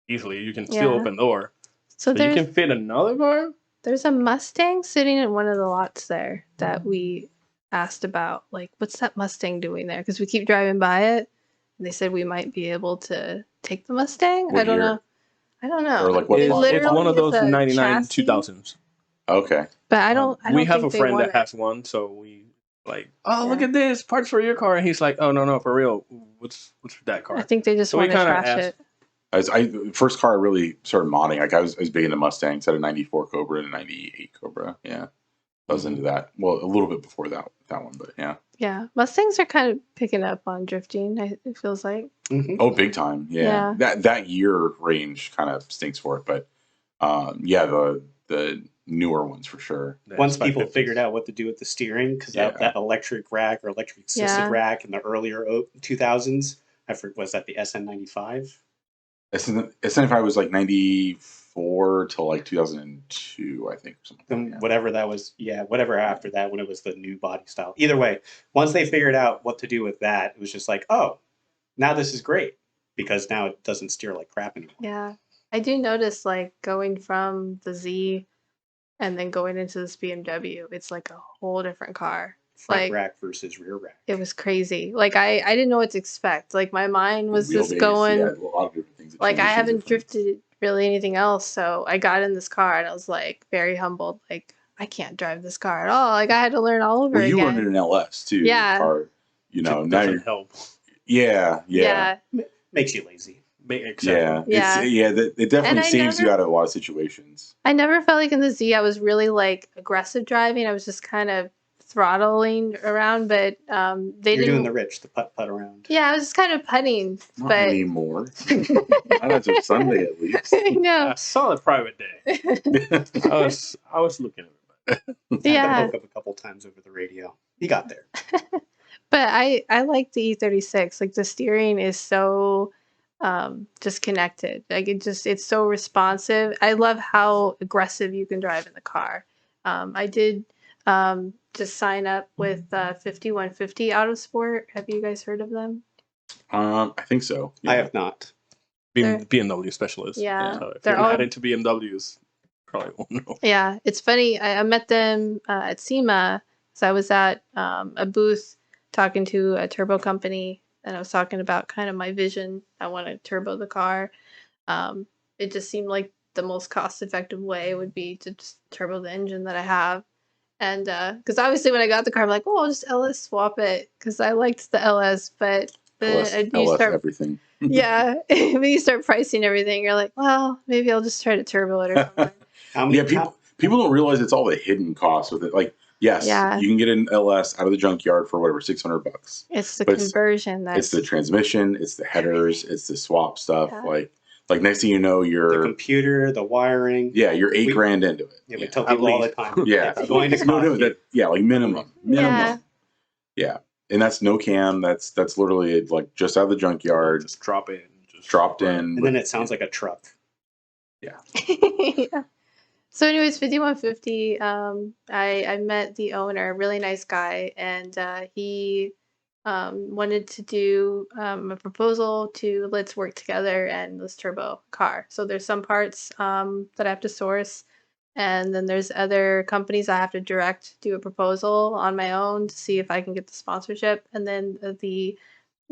easily. You can still Yeah. open the door. So But you there's can fit another car? there's a Mustang sitting in one of the lots there that we asked about. Like, what's that Mustang doing there? Because we keep driving by it, and they said we might be able to take the Mustang. What I don't year? know. I don't know. Or like what It model? It's literally one of is those a 99 chassis, 2000s. Okay. But I don't. I don't we have think a they friend want that has one, so we like, oh, look Yeah. at this parts for your car, and he's like, oh no, for real, what's for that car? I think they just So we want to kinda trash asked- it. First car I really started modding. Like I was big into Mustangs. Had a '94 Cobra and a '98 Cobra. Yeah, I was into that. Well, a little bit before that one, but yeah. Yeah, Mustangs are kind of picking up on drifting. It feels like. Mhm. Oh, big time. Yeah. Yeah. That year range kind of stinks for it, but yeah, the newer ones for sure. The Once people 550s. figured out what to do with the steering, because Yeah. that electric rack or electric assisted Yeah. rack in the earlier 2000s, was that the SN95? SN5 was like 94 till like 2002, I think. Or something. Then Yeah. whatever that was, whatever after that when it was the new body style. Either way, once they figured out what to do with that, it was just like, oh, now this is great because now it doesn't steer like crap anymore. Yeah, I do notice like going from the Z, and then going into this BMW. It's like a whole different car. Front Like rack versus rear rack. it was crazy. Like I didn't know what to expect. Like my mind was just Wheelbase, going. yeah, a lot of different things that Like I transitions haven't different. drifted really anything else, so I got in this car and I was like very humbled. Like I can't drive this car at all. Like I had to learn all over Well, you again. were in an LS too. Yeah. Car, you know, It now doesn't you're, help. yeah. yeah, Makes you lazy. Exactly. Yeah. It definitely And I saves you never- out of a lot of situations. I never felt like in the Z I was really like aggressive driving. I was just kind of throttling around, but they You're didn't. doing the rich, the putt around. Yeah, I was just kind of putting, Not but anymore. Not as of Sunday, at least. I know. A solid private day. I was looking at it. Had to Yeah, poke up a couple times over the radio. He got there. but I like the E36. Like the steering is so just connected. Like it's so responsive. I love how aggressive you can drive in the car. I did just sign up with 5150 Autosport. Have you guys heard of them? I think so. I have not. They're- BMW specialist. Yeah. So if They're you're not all- into BMWs, probably won't know. Yeah, it's funny. I met them at SEMA, So I was at a booth talking to a turbo company, and I was talking about kind of my vision. I want to turbo the car. Um, it just seemed like the most cost-effective way would be to just turbo the engine that I have. And because obviously when I got the car, I'm like, oh, I'll just LS swap it because I liked the LS, but then you LS start, everything. yeah, when you start pricing everything, you're like, well, maybe I'll just try to turbo it or something. How many? Yeah, people don't realize it's all the hidden costs with it. Like, yes, Yeah, you can get an LS out of the junkyard for whatever $600, it's the but conversion it's the that's, transmission, it's the headers, it's the swap stuff. yeah. Like next thing you know, The you're computer, the wiring. you're $8 grand into it. Yeah, we tell people all the time. Yeah, It's going to no, cost no, you. that like minimum. Yeah. Yeah, and that's no cam. That's literally like just out of the junkyard, Just drop it. And just dropped run. in. And then it sounds like a truck. Yeah. Yeah. So anyways, 5150, I met the owner, really nice guy, and he wanted to do a proposal to let's work together and let's turbo car. So there's some parts that I have to source, and then there's other companies I have to direct do a proposal on my own to see if I can get the sponsorship, and then the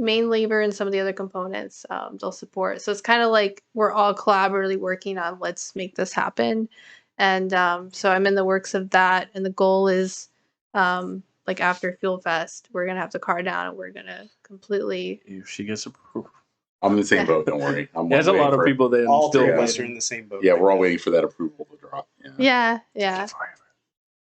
main labor and some of the other components they'll support. So it's kind of like we're all collaboratively working on let's make this happen. And so I'm in the works of that. And the goal is like after Fuel Fest, we're going to have the car down and we're going to completely. If she gets approved. I'm in the same Yeah. boat. Don't worry. There's a lot of people that All still three of waiting. us are in the same boat. Yeah, we're all waiting for that approval to drop. Yeah. Yeah.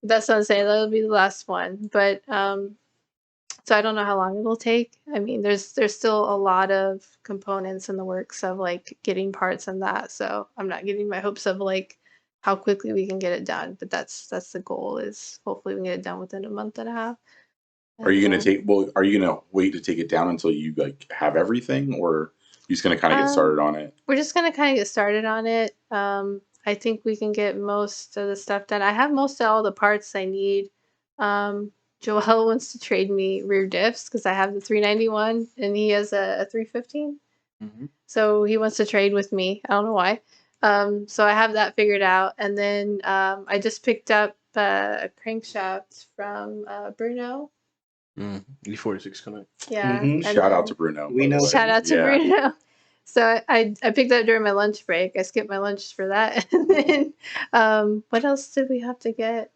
That's what I'm saying. That'll be the last one. But so I don't know how long it'll take. I mean, there's still a lot of components in the works of like getting parts and that. So I'm not getting my hopes of like how quickly we can get it done. But that's the goal is hopefully we can get it done within a month and a half. Are you And, gonna are you gonna wait to take it down until you like have everything, or you just gonna kind of get started on it? We're just gonna kind of get started on it. I think we can get most of the stuff done. I have most of all the parts I need. Joel wants to trade me rear diffs because I have the 391 and he has a 315. Mhm. So he wants to trade with me. I don't know why. So I have that figured out. And then I just picked up a crankshaft from Bruno. E46 Connect. Yeah. Mhm. and Shout out then- to Bruno. We by the know. way. Shout out to Yeah. Bruno. So I picked that during my lunch break. I skipped my lunch for that. And then what else did we have to get?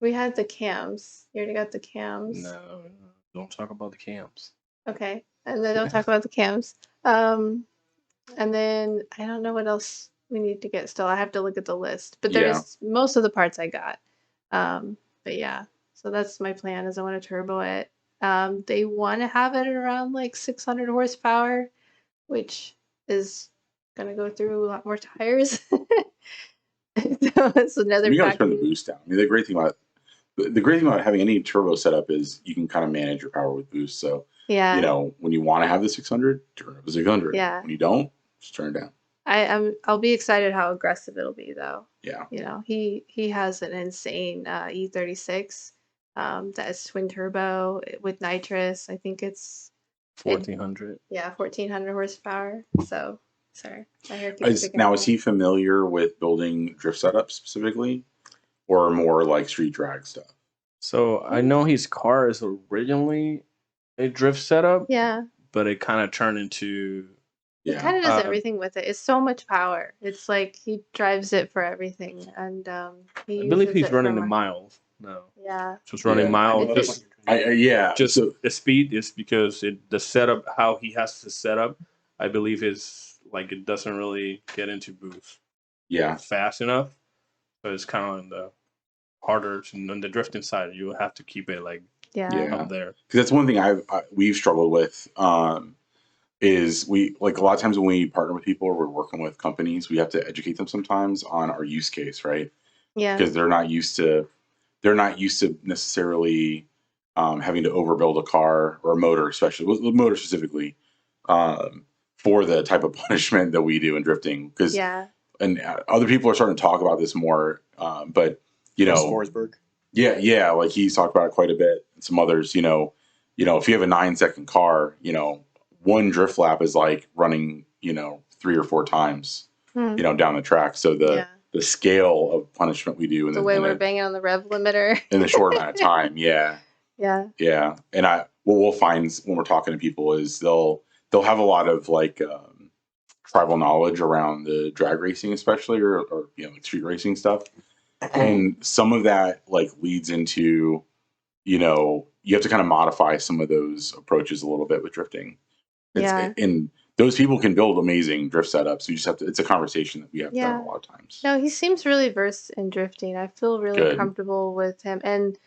We had the cams. You already got the cams. No, don't talk about the camps. Okay. And then don't talk about the cams. And then I don't know what else we need to get still. I have to look at the list. But there's most of the parts I got. But yeah. So that's my plan is I want to turbo it. They want to have it around like 600 horsepower, which is gonna go through a lot more tires. So it's another You gotta turn the factor. boost down. I mean, the great thing about having any turbo setup is you can kind of manage your power with boost. So Yeah. you know when you want to have the 600, turn up the 600. Yeah. When you don't, just turn it down. I'll be excited how aggressive it'll be though. Yeah. You know, he has an insane E36 that's twin turbo with nitrous. I think it's 1400. 1400 horsepower. So sorry, my hair keeps sticking Now, out. is he familiar with building drift setups specifically, or more like street drag stuff? So I know his car is originally a drift setup, Yeah. but it kind of turned into He Yeah. kind of does Uh, everything with it. It's so much power. It's like he drives it for everything, and he I believe uses he's it running for the miles now. Yeah. Just running Yeah. miles. It's- Just Yeah. just So the speed is because the setup, how he has to set up, I believe is like it doesn't really get into boost yeah. fast enough. So it's kind of on the harder on the drifting side. You have to keep it like Yeah. up there. Because that's one thing we've struggled with. Is we like a lot of times when we partner with people or we're working with companies, we have to educate them sometimes on our use case, right? Yeah. Because they're not used to necessarily having to overbuild a car or a motor, especially with motor specifically, for the type of punishment that we do in drifting. Because Yeah. and other people are starting to talk about this more, but you know, Forsberg. yeah, like he's talked about it quite a bit. And some others, you know, if you have a 9-second car, one drift lap is like running, 3 or 4 times, Hmm. down the track. So Yeah. the scale of punishment we do The way we're banging on the rev limiter. in a short amount of time. Yeah. Yeah. Yeah. And what we'll find when we're talking to people is they'll have a lot of like tribal knowledge around the drag racing, especially, or like street racing stuff. And some of that like leads into, you have to kind of modify some of those approaches a little bit with drifting. And those people can build amazing drift setups. You just have to, it's a conversation that we have to have a lot of times. No, he seems really versed in drifting. I feel really comfortable with him. And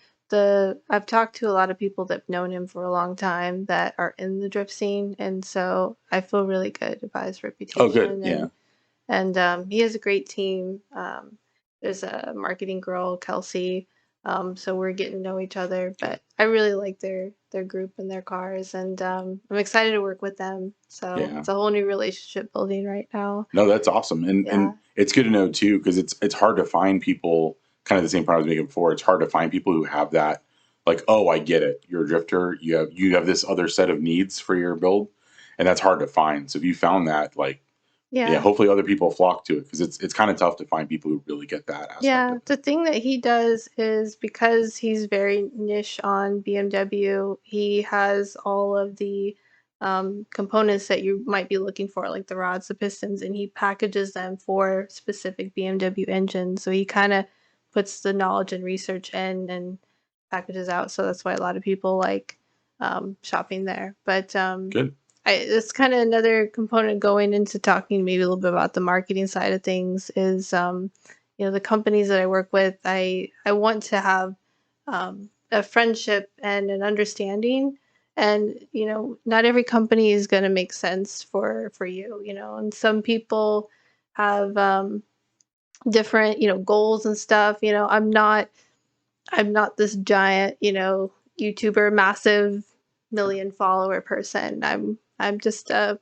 I've talked to a lot of people that have known him for a long time that are in the drift scene. And so I feel really good about his reputation. Oh, good. Yeah. And he has a great team. There's a marketing girl, Kelsey. So we're getting to know each other, but I really like their group and their cars, and I'm excited to work with them. So it's a whole new relationship building right now. No, that's awesome. And it's good to know too, because it's hard to find people, kind of the same point I was making before. It's hard to find people who have that, like, oh, I get it. You're a drifter. You have this other set of needs for your build, and that's hard to find. So if you found that, like, hopefully other people flock to it, because it's kind of tough to find people who really get that aspect. Yeah, the thing that he does is, because he's very niche on BMW, he has all of the components that you might be looking for, like the rods, the pistons, and he packages them for specific BMW engines. So he kind of puts the knowledge and research in and packages out. So that's why a lot of people like shopping there. But good. It's kind of another component going into talking maybe a little bit about the marketing side of things is, the companies that I work with, I want to have a friendship and an understanding. And, not every company is going to make sense for you, and some people have different, goals and stuff. I'm not this giant, YouTuber, massive million follower person. I'm just a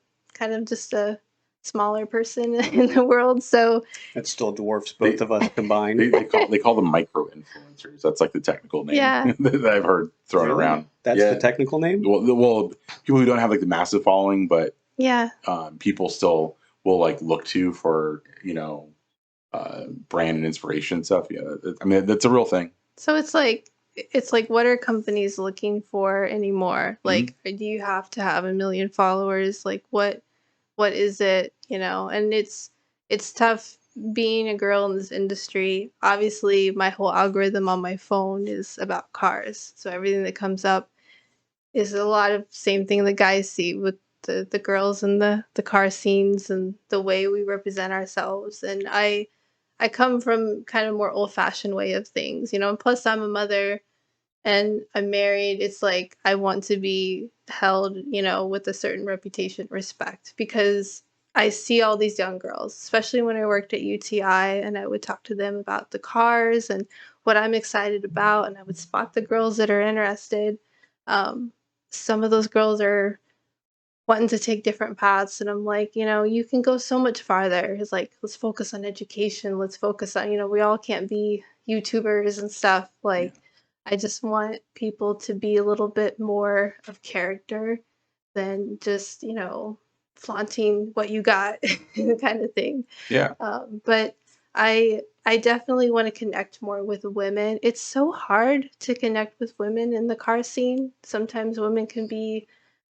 smaller person in the world. So that still dwarfs both of us combined. They call them micro influencers. That's like the technical name that I've heard thrown around. That's the technical name? Well, people who don't have like the massive following, but people still will like look to for, brand and inspiration stuff. Yeah. I mean, that's a real thing. So it's like, what are companies looking for anymore? Like, do you have to have 1 million followers? Like, what is it? And it's tough being a girl in this industry. Obviously, my whole algorithm on my phone is about cars. So everything that comes up is a lot of same thing that guys see with the girls and the car scenes and the way we represent ourselves. And I come from kind of more old-fashioned way of things, and plus I'm a mother and I'm married. It's like I want to be held, with a certain reputation, respect, because I see all these young girls, especially when I worked at UTI, and I would talk to them about the cars and what I'm excited about, and I would spot the girls that are interested. Some of those girls are wanting to take different paths, and I'm like, you can go so much farther. It's like, let's focus on education, let's focus on, we all can't be YouTubers and stuff. Like, I just want people to be a little bit more of character than just, flaunting what you got kind of thing. But I definitely want to connect more with women. It's so hard to connect with women in the car scene. Sometimes women can be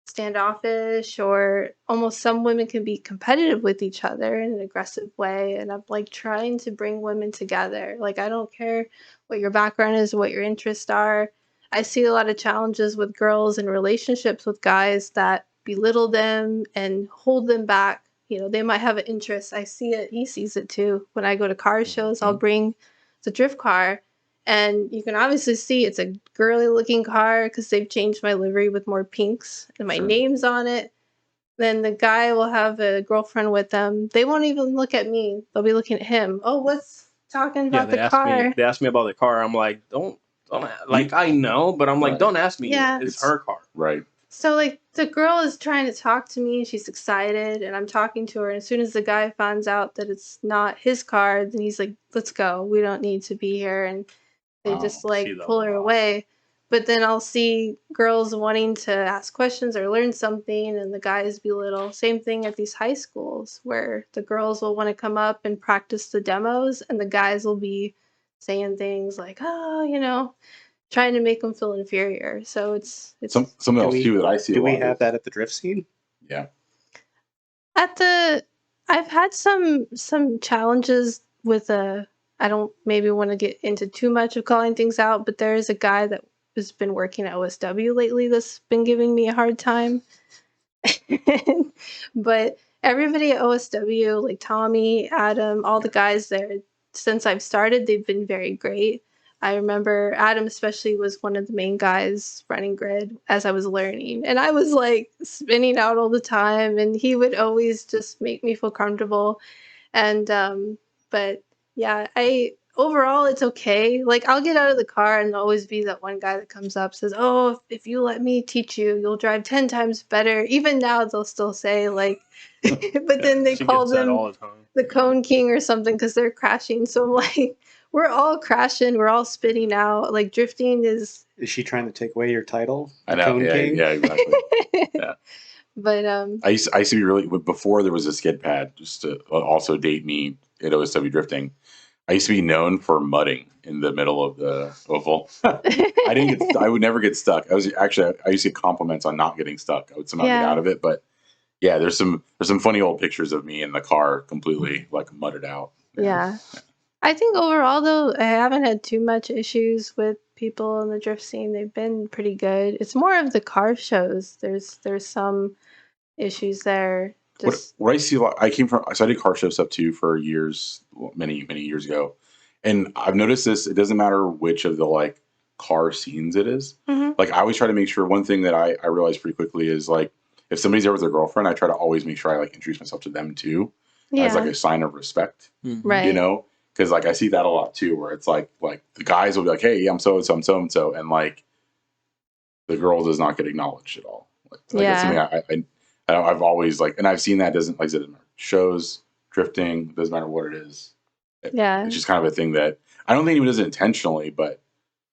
standoffish, or almost some women can be competitive with each other in an aggressive way, and I'm like trying to bring women together. Like, I don't care what your background is, what your interests are. I see a lot of challenges with girls in relationships with guys that belittle them and hold them back. They might have an interest. I see it, he sees it too. When I go to car shows, I'll bring the drift car, and you can obviously see it's a girly looking car because they've changed my livery with more pinks and my name's on it. Then the guy will have a girlfriend with them. They won't even look at me. They'll be looking at him. Oh, what's talking about the car? They asked me about the car. I'm like, don't like, I know, but I'm like, don't ask me. Yeah. It's her car. Right. So, like, the girl is trying to talk to me, and she's excited, and I'm talking to her. And as soon as the guy finds out that it's not his car, then he's like, let's go. We don't need to be here. And they just, like, pull her away. but then I'll see girls wanting to ask questions or learn something, and the guys belittle. Same thing at these high schools where the girls will want to come up and practice the demos, and the guys will be saying things like, "Oh, trying to make them feel inferior." So it's Something Do else we too that I see a do we lot have is that at the drift scene? yeah. at the I've had some challenges with I don't maybe want to get into too much of calling things out, but there is a guy that has been working at OSW lately that's been giving me a hard time. But everybody at OSW, like Tommy, Adam, all the guys there, since I've started, they've been very great. I remember Adam especially was one of the main guys running grid as I was learning. And I was like spinning out all the time, and he would always just make me feel comfortable. And but yeah, I overall it's okay. Like I'll get out of the car and there'll always be that one guy that comes up says, "Oh, if you let me teach you, you'll drive 10 times better." Even now they'll still say like but then they She call gets that them all the time. the Cone King or something cuz they're crashing. So I'm like we're all crashing, we're all spitting out. Like drifting is Is she trying to take away your title? I The know. Cone Yeah, King? yeah, exactly. Yeah. but I used to be really before there was a skid pad. Just to also date me at OSW drifting, I used to be known for mudding in the middle of the oval. I would never get stuck. I used to get compliments on not getting stuck. I would somehow get Yeah. out of it, but yeah, there's some funny old pictures of me in the car completely like mudded out. Yeah. I think overall, though, I haven't had too much issues with people in the drift scene. They've been pretty good. It's more of the car shows. There's some issues there. Just What I see a lot, I came from, so I did car show stuff too for years, many years ago. And I've noticed this, it doesn't matter which of the like car scenes it is. Mhm. Like I always try to make sure, one thing that I realized pretty quickly is like, if somebody's there with their girlfriend, I try to always make sure I like introduce myself to them too, as like yeah, a sign of respect, right. you know? Cause like I see that a lot too, where it's like the guys will be like, "Hey, yeah, I'm so-and-so, I'm so-and-so." And like the girl does not get acknowledged at all. Like that's something I've always like, and I've seen that doesn't, like I said, in shows, drifting, doesn't matter what it is. Yeah. It's just kind of a thing that I don't think anyone does it intentionally, but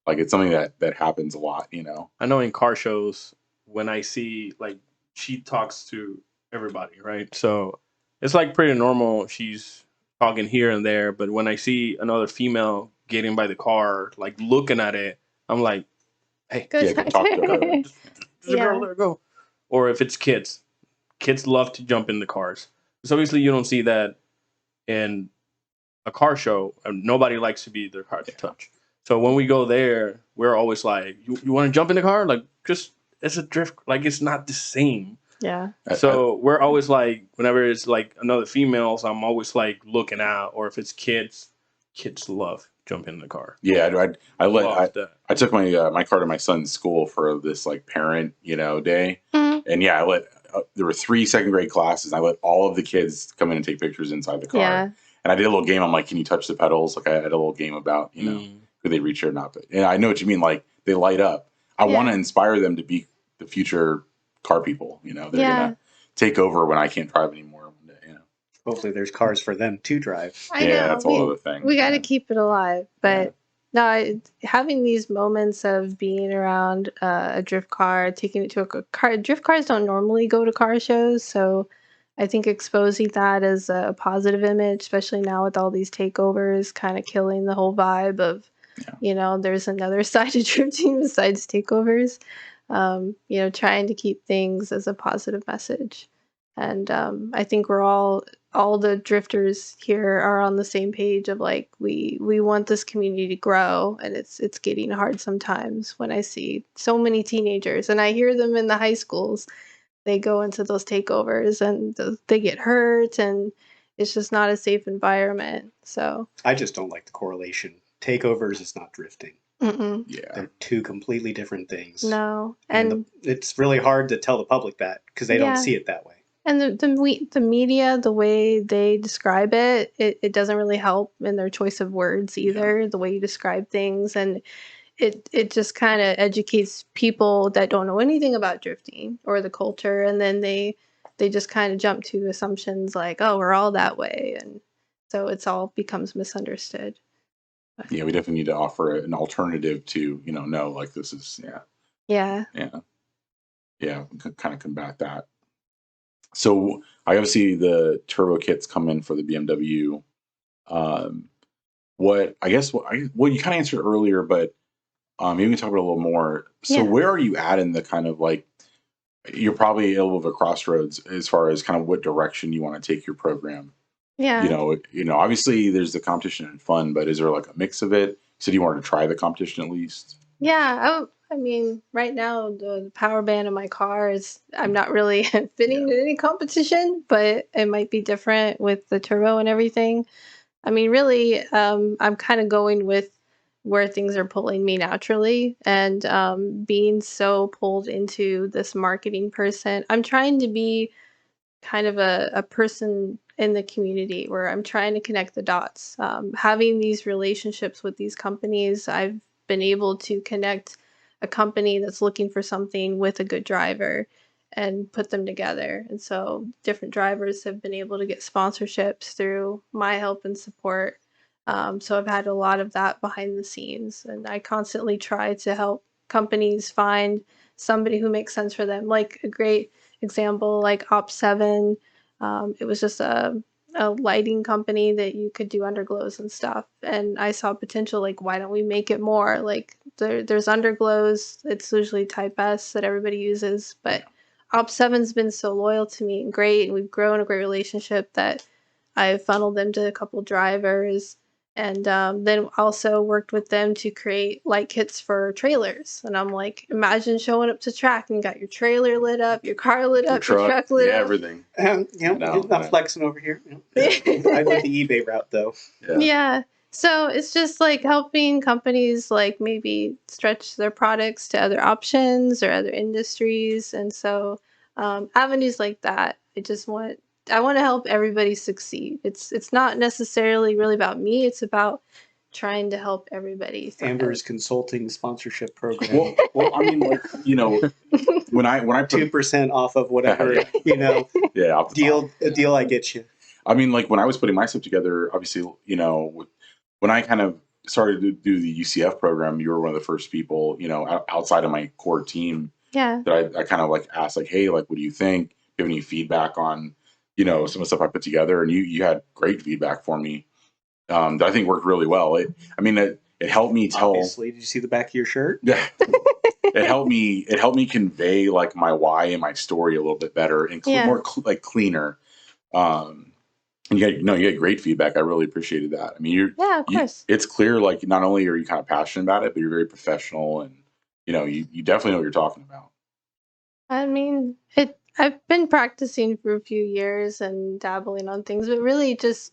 like it's something that happens a lot, you know? I know in car shows when I see like she talks to everybody, right? So it's like pretty normal. She's talking here and there, but when I see another female getting by the car, like looking at it, I'm like, "Hey, Go Yeah, go talk to her. talk. there's a girl, Yeah. let her go." Or if it's kids, kids love to jump in the cars. So obviously you don't see that in a car show. Nobody likes to be their car to touch. So when we go there, we're always like, "You want to jump in the car? Like, just it's a drift. Like, it's not the same." Yeah. So we're always like, whenever it's like another females, I'm always like looking out. Or if it's kids, kids love jumping in the car. Yeah, Love that. I took my my car to my son's school for this like parent, day. Mhm. And yeah, there were 3 second grade classes. And I let all of the kids come in and take pictures inside the car. Yeah. And I did a little game. I'm like, "Can you touch the pedals?" Like I had a little game about, could they reach it or not? But and I know what you mean. Like they light up. I want to Yeah. inspire them to be the future car people. They're Yeah. gonna take over when I can't drive anymore. One day, Hopefully there's cars for them to drive. I Yeah, know. that's a whole other thing. We got to Yeah. keep it alive. But no, having these moments of being around a drift car, taking it to a car. Drift cars don't normally go to car shows, so I think exposing that as a positive image, especially now with all these takeovers, kind of killing the whole vibe of, there's another side to drifting besides takeovers. Trying to keep things as a positive message. And I think we're all the drifters here are on the same page of like we want this community to grow, and it's getting hard sometimes when I see so many teenagers and I hear them in the high schools. They go into those takeovers and they get hurt, and it's just not a safe environment. So I just don't like the correlation. Takeovers is not drifting. mm-mm, Yeah. They're 2 completely different things. no. And it's really hard to tell the public that because they don't Yeah. see it that way. And the media, the way they describe it doesn't really help in their choice of words either. The way you describe things, and it just kind of educates people that don't know anything about drifting or the culture, and then they just kind of jump to assumptions like, oh, we're all that way, and so it's all becomes misunderstood. Yeah, we definitely need to offer an alternative to, no, like this is, Yeah. kind of combat that. So I obviously the turbo kits come in for the BMW. Um, what I guess well, you kind of answered earlier, but maybe we can talk about it a little more. So Yeah. where are you at in the kind of like you're probably a little bit of a crossroads as far as kind of what direction you want to take your program. Yeah. Obviously there's the competition and fun, but is there like a mix of it? You said you wanted to try the competition at least. Yeah. I mean, right now the power band in my car is I'm not really fitting Yeah. in any competition, but it might be different with the turbo and everything. I mean, really, I'm kind of going with where things are pulling me naturally, and being so pulled into this marketing person. I'm trying to be kind of a person in the community where I'm trying to connect the dots. Having these relationships with these companies, I've been able to connect a company that's looking for something with a good driver and put them together. And so different drivers have been able to get sponsorships through my help and support. So I've had a lot of that behind the scenes, and I constantly try to help companies find somebody who makes sense for them. Like a great example, like Op7, it was just a lighting company that you could do underglows and stuff. And I saw potential, like, why don't we make it more? Like, there's underglows, it's usually Type S that everybody uses, but Op7's been so loyal to me and great, and we've grown a great relationship that I've funneled them to a couple drivers, and then also worked with them to create light kits for trailers. And I'm like, imagine showing up to track and you got your trailer lit up, your car lit Your up, your truck, truck lit up. everything. Not flexing over here. I went the eBay route though. Yeah. So it's just like helping companies like maybe stretch their products to other options or other industries. And so avenues like that, I want to help everybody succeed. It's not necessarily really about me. It's about trying to help everybody Amber's thrive. consulting sponsorship program. Well, I mean, like, when I put 2% off of whatever off the top. deal I get you. I mean, like when I was putting my stuff together, obviously, when I kind of started to do the UCF program, you were one of the first people, outside of my core team Yeah. that I kind of like asked, like, hey, like, what do you think? Do you have any feedback on, some of the stuff I put together? And you had great feedback for me that I think worked really well. It helped me tell. Obviously, did you see the back of your shirt? Yeah. It helped me convey like my why and my story a little bit better and more like cleaner. And you had great feedback. I really appreciated that. I mean, Of course. it's clear, like, not only are you kind of passionate about it, but you're very professional and, you definitely know what you're talking about. I mean, I've been practicing for a few years and dabbling on things, but really just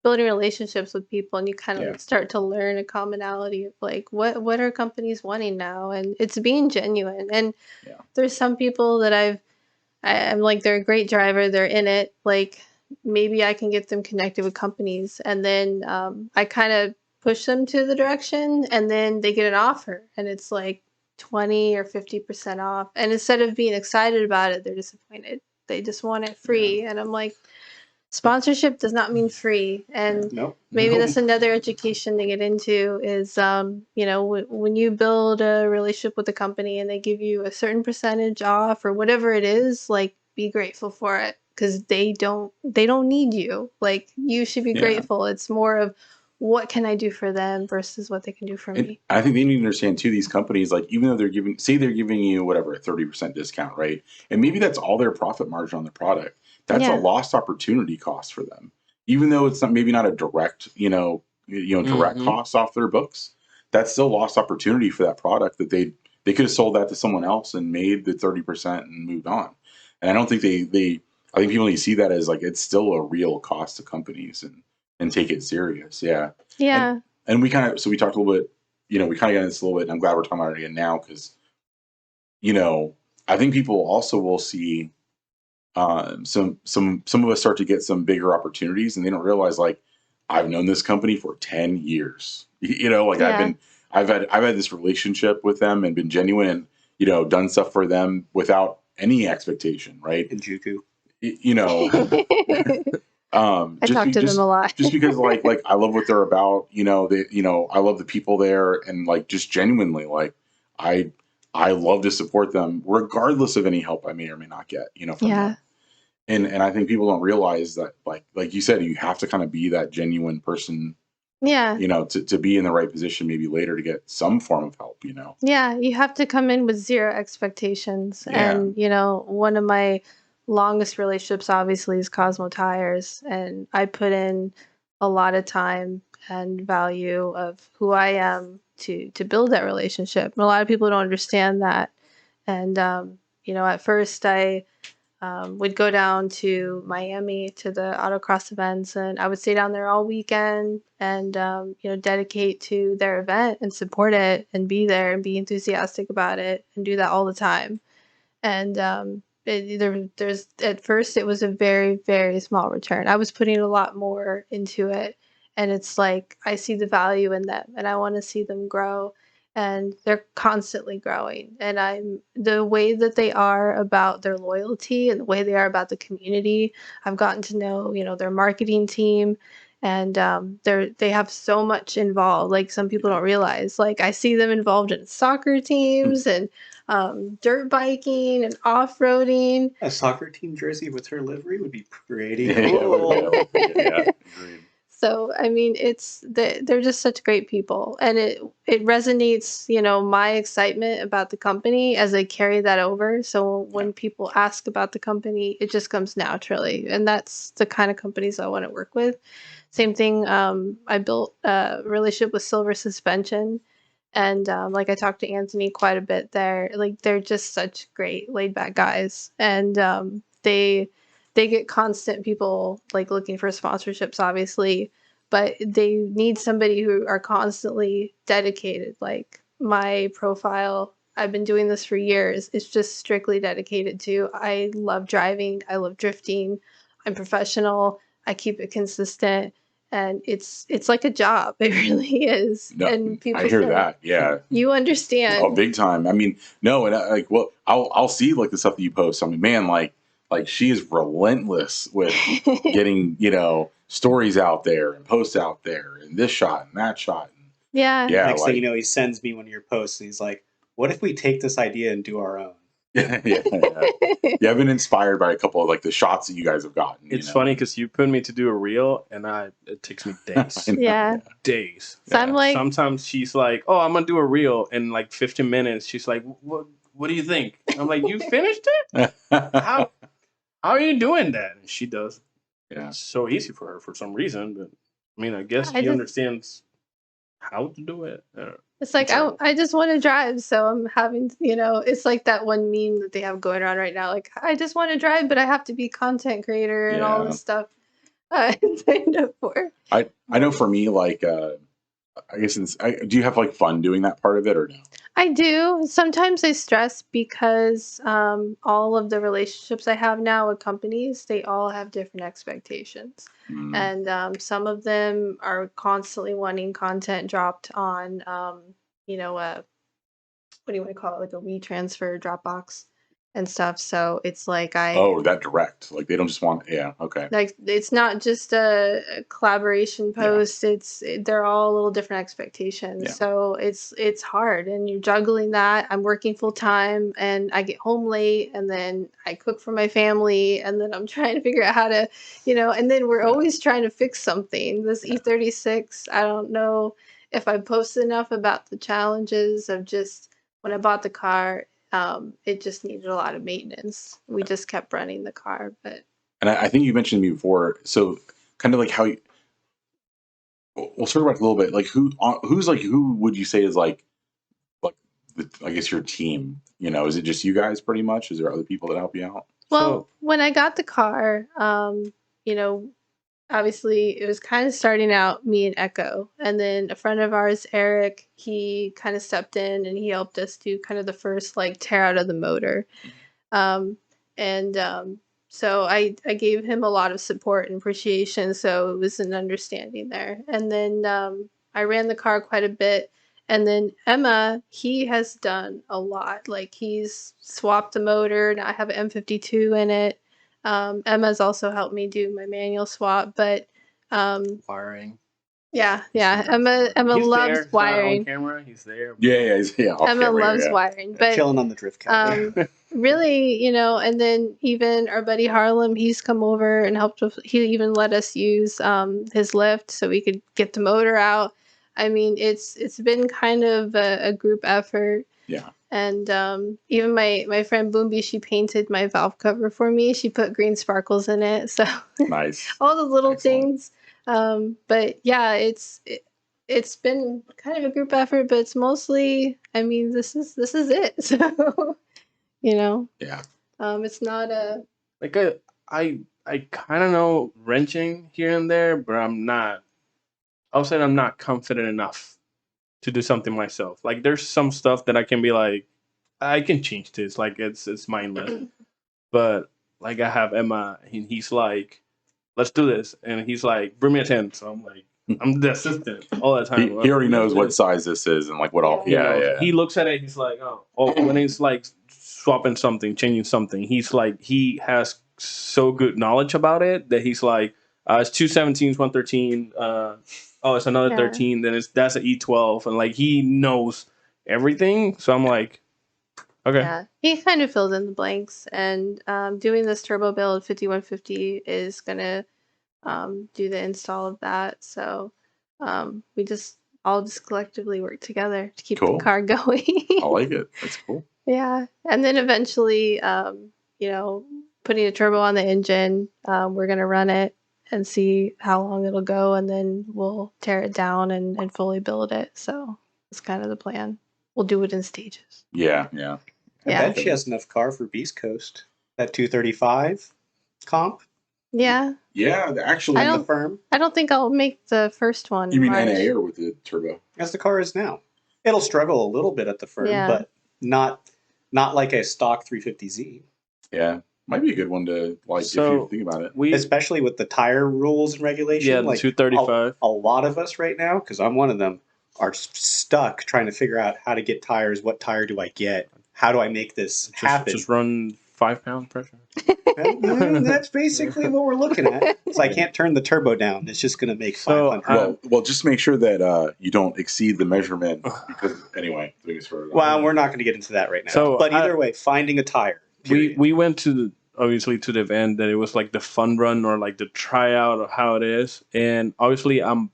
building relationships with people, and you kind of Yeah. start to learn a commonality of like what are companies wanting now, and it's being genuine. And Yeah. there's some people that I'm like, they're a great driver, they're in it, like maybe I can get them connected with companies, and then I kind of push them to the direction, and then they get an offer, and it's like 20 or 50% off, and instead of being excited about it, they're disappointed. They just want it free, and I'm like, sponsorship does not mean free. And Nope. maybe that's another education to get into is when you build a relationship with a company and they give you a certain percentage off or whatever it is, like, be grateful for it, because they don't need you. Like, you should be grateful. It's more of what can I do for them versus what they can do for me. I think they need to understand too, these companies, like, even though they're giving you whatever, a 30% discount, right? And maybe that's all their profit margin on the product. That's a lost opportunity cost for them. Even though it's maybe not a direct, direct cost off their books, that's still lost opportunity for that product that they could have sold that to someone else and made the 30% and moved on. And I don't think I think people need to see that as like, it's still a real cost to companies and take it serious. Yeah. Yeah. And we talked a little bit, we kind of got into this a little bit, and I'm glad we're talking about it again now because, I think people also will see some of us start to get some bigger opportunities, and they don't realize, like, I've known this company for 10 years. I've had this relationship with them and been genuine and, done stuff for them without any expectation, right? In Juku. I talk to them a lot. just because like I love what they're about. I love the people there, and like just genuinely like I I love to support them regardless of any help I may or may not get. From Yeah. them. And I think people don't realize that like you said, you have to kind of be that genuine person, Yeah. to be in the right position maybe later to get some form of help. Yeah, you have to come in with zero expectations. Yeah. And, one of my longest relationships obviously is Cosmo Tires. And I put in a lot of time and value of who I am to build that relationship. And a lot of people don't understand that. And, at first I would go down to Miami to the autocross events, and I would stay down there all weekend and dedicate to their event and support it and be there and be enthusiastic about it and do that all the time. And there's at first it was a very, very small return. I was putting a lot more into it, and it's like I see the value in them and I want to see them grow, and they're constantly growing. And I'm the way that they are about their loyalty and the way they are about the community. I've gotten to know, their marketing team, and they have so much involved. Like some people don't realize. Like I see them involved in soccer teams and dirt biking and off-roading. A soccer team jersey with her livery would be pretty Yeah, cool. yeah, agreed. So I mean, they're just such great people, and it resonates. My excitement about the company as I carry that over. So when people ask about the company, it just comes naturally, and that's the kind of companies I want to work with. Same thing. I built a relationship with Silver Suspension, and like I talked to Anthony quite a bit there. Like they're just such great laid back guys, and they get constant people like looking for sponsorships, obviously, but they need somebody who are constantly dedicated. Like my profile, I've been doing this for years. It's just strictly dedicated to I love driving, I love drifting, I'm professional, I keep it consistent, and it's like a job. It really is. No, And people I hear say, that. Yeah. you understand. Oh, big time. I mean, no, and well, I'll see like the stuff that you post. I mean, man, like she is relentless with getting stories out there and posts out there and this shot and that shot. Yeah. Yeah, Next thing you know, he sends me one of your posts and he's like, "What if we take this idea and do our own?" yeah. I've been inspired by a couple of like the shots that you guys have gotten. It's funny because you put me to do a reel, and it takes me days. Yeah. Days. So I'm like, sometimes she's like, "Oh, I'm gonna do a reel," in like 15 minutes. She's like, "What do you think?" I'm like, "You finished it? How are you doing that?" And she does. Yeah. It's so easy for her for some reason, but I mean, I guess I she just- understands how to do it. It's like I just want to drive, so I'm having it's like that one meme that they have going around right now. Like I just want to drive, but I have to be content creator and all this stuff. I signed up for. I know for me, like I guess do you have like fun doing that part of it or no? I do. Sometimes I stress because all of the relationships I have now with companies, they all have different expectations. Mm. And some of them are constantly wanting content dropped on, what do you want to call it? Like a WeTransfer Dropbox and stuff. So it's like that direct. Like they don't just want, okay. like it's not just a collaboration post. They're all a little different expectations. Yeah. So it's hard, and you're juggling that. I'm working full time and I get home late, and then I cook for my family, and then I'm trying to figure out how to, and then we're always trying to fix something. This E36, I don't know if I posted enough about the challenges of just when I bought the car. It just needed a lot of maintenance. We just kept running the car, but. And I think you mentioned to me before, so kind of like how we'll circle back a little bit. Like who would you say is like I guess your team? Is it just you guys pretty much? Is there other people that help you out? Well, when I got the car, obviously it was kind of starting out me and Ecko, and then a friend of ours, Eric, he kind of stepped in and he helped us do kind of the first like tear out of the motor. So I gave him a lot of support and appreciation, so it was an understanding there. And then I ran the car quite a bit, and then Emma, he has done a lot. Like he's swapped the motor, and I have an M52 in it. Emma's also helped me do my manual swap, but Wiring. yeah, Yeah. Emma He's loves there. He's not on wiring. camera. He's there. Yeah, off Emma camera, loves yeah. wiring, but Chilling on the drift couch. really, and then even our buddy Harlem, he's come over and helped with. He even let us use his lift so we could get the motor out. I mean, it's been kind of a group effort. Yeah. And even my friend Boombi, she painted my valve cover for me. She put green sparkles in it. So Nice. all the little Excellent. things. But yeah, it's been kind of a group effort, but it's mostly, I mean, this is it. So, Yeah. it's not a, Like I kind of know wrenching here and there, but I'm not. I'll say I'm not confident enough to do something myself. Like there's some stuff that I can be like, I can change this. Like it's mindless. But like I have Emma, and he's like, let's do this, and he's like, bring me a 10. So I'm like, I'm the assistant all the time. He already knows what size this is and like what all. Yeah. He looks at it. He's like, oh, when he's like swapping something, changing something, he's like, he has so good knowledge about it that he's like, it's 217s, 113. It's another Yeah. 13. Then that's an E12, and like he knows everything. So I'm like, okay. yeah, he kind of fills in the blanks. And doing this turbo build 5150 is going to do the install of that. So we just all just collectively work together to keep Cool. the car going. I like it. That's cool. Yeah. And then eventually, putting a turbo on the engine, we're going to run it and see how long it'll go. And then we'll tear it down and fully build it. So that's kind of the plan. We'll do it in stages. Yeah. I Yeah. bet she has enough car for Beast Coast. That 235 comp. Yeah. Yeah. Actually, I The don't- firm I don't think I'll make the first one. you mean March. NA or with the turbo? as the car is now. It'll struggle a little bit at the firm, Yeah. but not like a stock 350Z. Yeah. Might be a good one to like if you think about it. Especially with the tire rules and regulations. Yeah, the 235. A lot of us right now, because I'm one of them, are stuck trying to figure out how to get tires. What tire do I get? How do I make this happen? Just run 5-pound pressure. That's basically what we're looking at. So I can't turn the turbo down. It's just going to make 500. Well, just make sure that you don't exceed the measurement because anyway. Well, we're not going to get into that right now. So but either way, finding a tire. We went to obviously to the event that it was like the fun run or like the tryout of how it is, and obviously I'm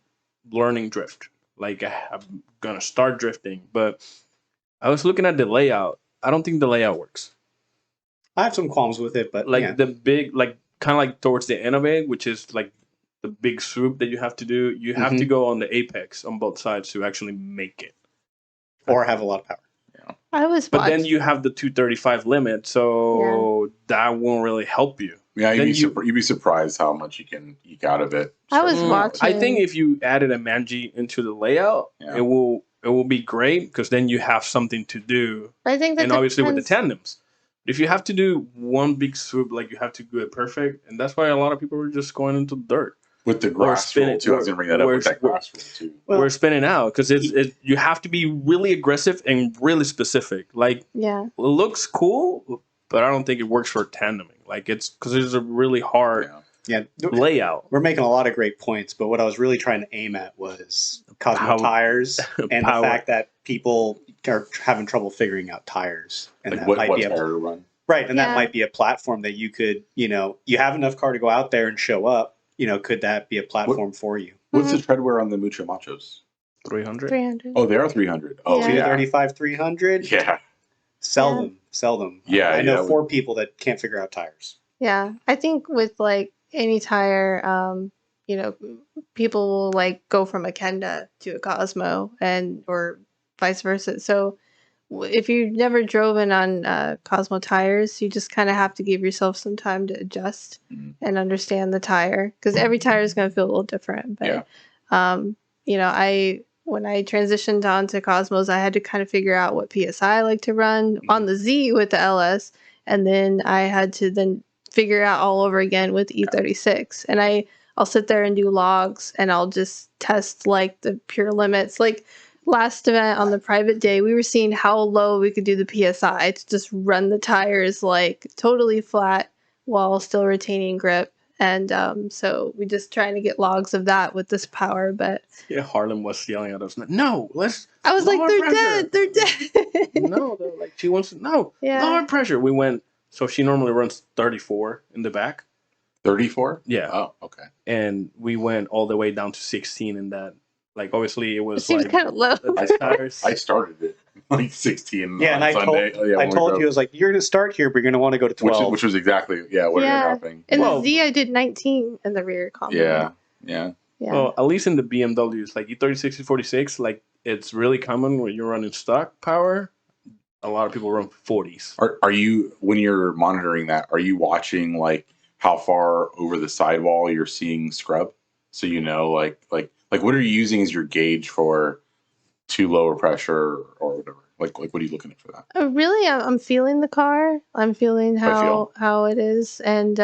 learning drift. Like I'm gonna start drifting, but I was looking at the layout. I don't think the layout works. I have some qualms with it, but Like yeah. the big, like kind of like towards the end of it, which is like the big swoop that you have to do. You have to go on the apex on both sides to actually make it, or have a lot of power. I was But then you have the 235 limit, so that won't really help you. Yeah, Then you'd be surprised how much you can eke out of it. I was watching. I think if you added a Manji into the layout, it will be great because then you have something to do. I think that and obviously with the depends- tandems, if you have to do one big swoop, like you have to do it perfect, and that's why a lot of people were just going into the dirt. With the grass roll too, I was going to bring that up with that grass roll too. Well, we're spinning out because you have to be really aggressive and really specific. Like Yeah. it looks cool, but I don't think it works for tandeming. Like it's because it's a really hard layout. We're making a lot of great points, but what I was really trying to aim at was Cosmo Tires and the fact that people are having trouble figuring out tires. And Like that what might be tire to run. Right, and that might be a platform that you could, you have enough car to go out there and show up. Could that be a platform for you? What's the tread wear on the Mucho Machos? 300. 300. Oh, they are 300. Oh, Yeah. 235, 300? Yeah. Sell them. Yeah, I know 4 people that can't figure out tires. Yeah. I think with like any tire, people will like go from a Kenda to a Cosmo or vice versa. So if you've never driven on Cosmo tires, you just kind of have to give yourself some time to adjust and understand the tire because every tire is going to feel a little different. But when I transitioned onto Cosmos, I had to kind of figure out what PSI I like to run on the Z with the LS, and then I had to then figure out all over again with E36. And I'll sit there and do logs, and I'll just test like the pure limits. Like last event on the private day, we were seeing how low we could do the PSI to just run the tires like totally flat while still retaining grip. And so we just trying to get logs of that with this power. But Yeah, Harlem was yelling at us, no, let's I was like, lower they're pressure. dead. They're dead. No, they're like, she wants to, no, Yeah. lower pressure. We went, so she normally runs 34 in the back. 34? Yeah. Oh, okay. And we went all the way down to 16 in that. Like, obviously, it It was seems like kind of low. I started it like 16 Yeah, on and I Sunday. told, Yeah, I when we told drove. you, I was like, you're going to start here, but you're going to want to go to 12. Which was exactly, what ended up happening. In Well- the Z, I did 19 in the rear combo. Yeah. Yeah. Well, at least in the BMWs, like E36 and 46, like, it's really common when you're running stock power. A lot of people run 40s. Are you, when you're monitoring that, are you watching like how far over the sidewall you're seeing scrub? So you know, like what are you using as your gauge for too lower pressure or whatever? Like what are you looking at for that? Really, I'm feeling the car. I'm feeling how it is, and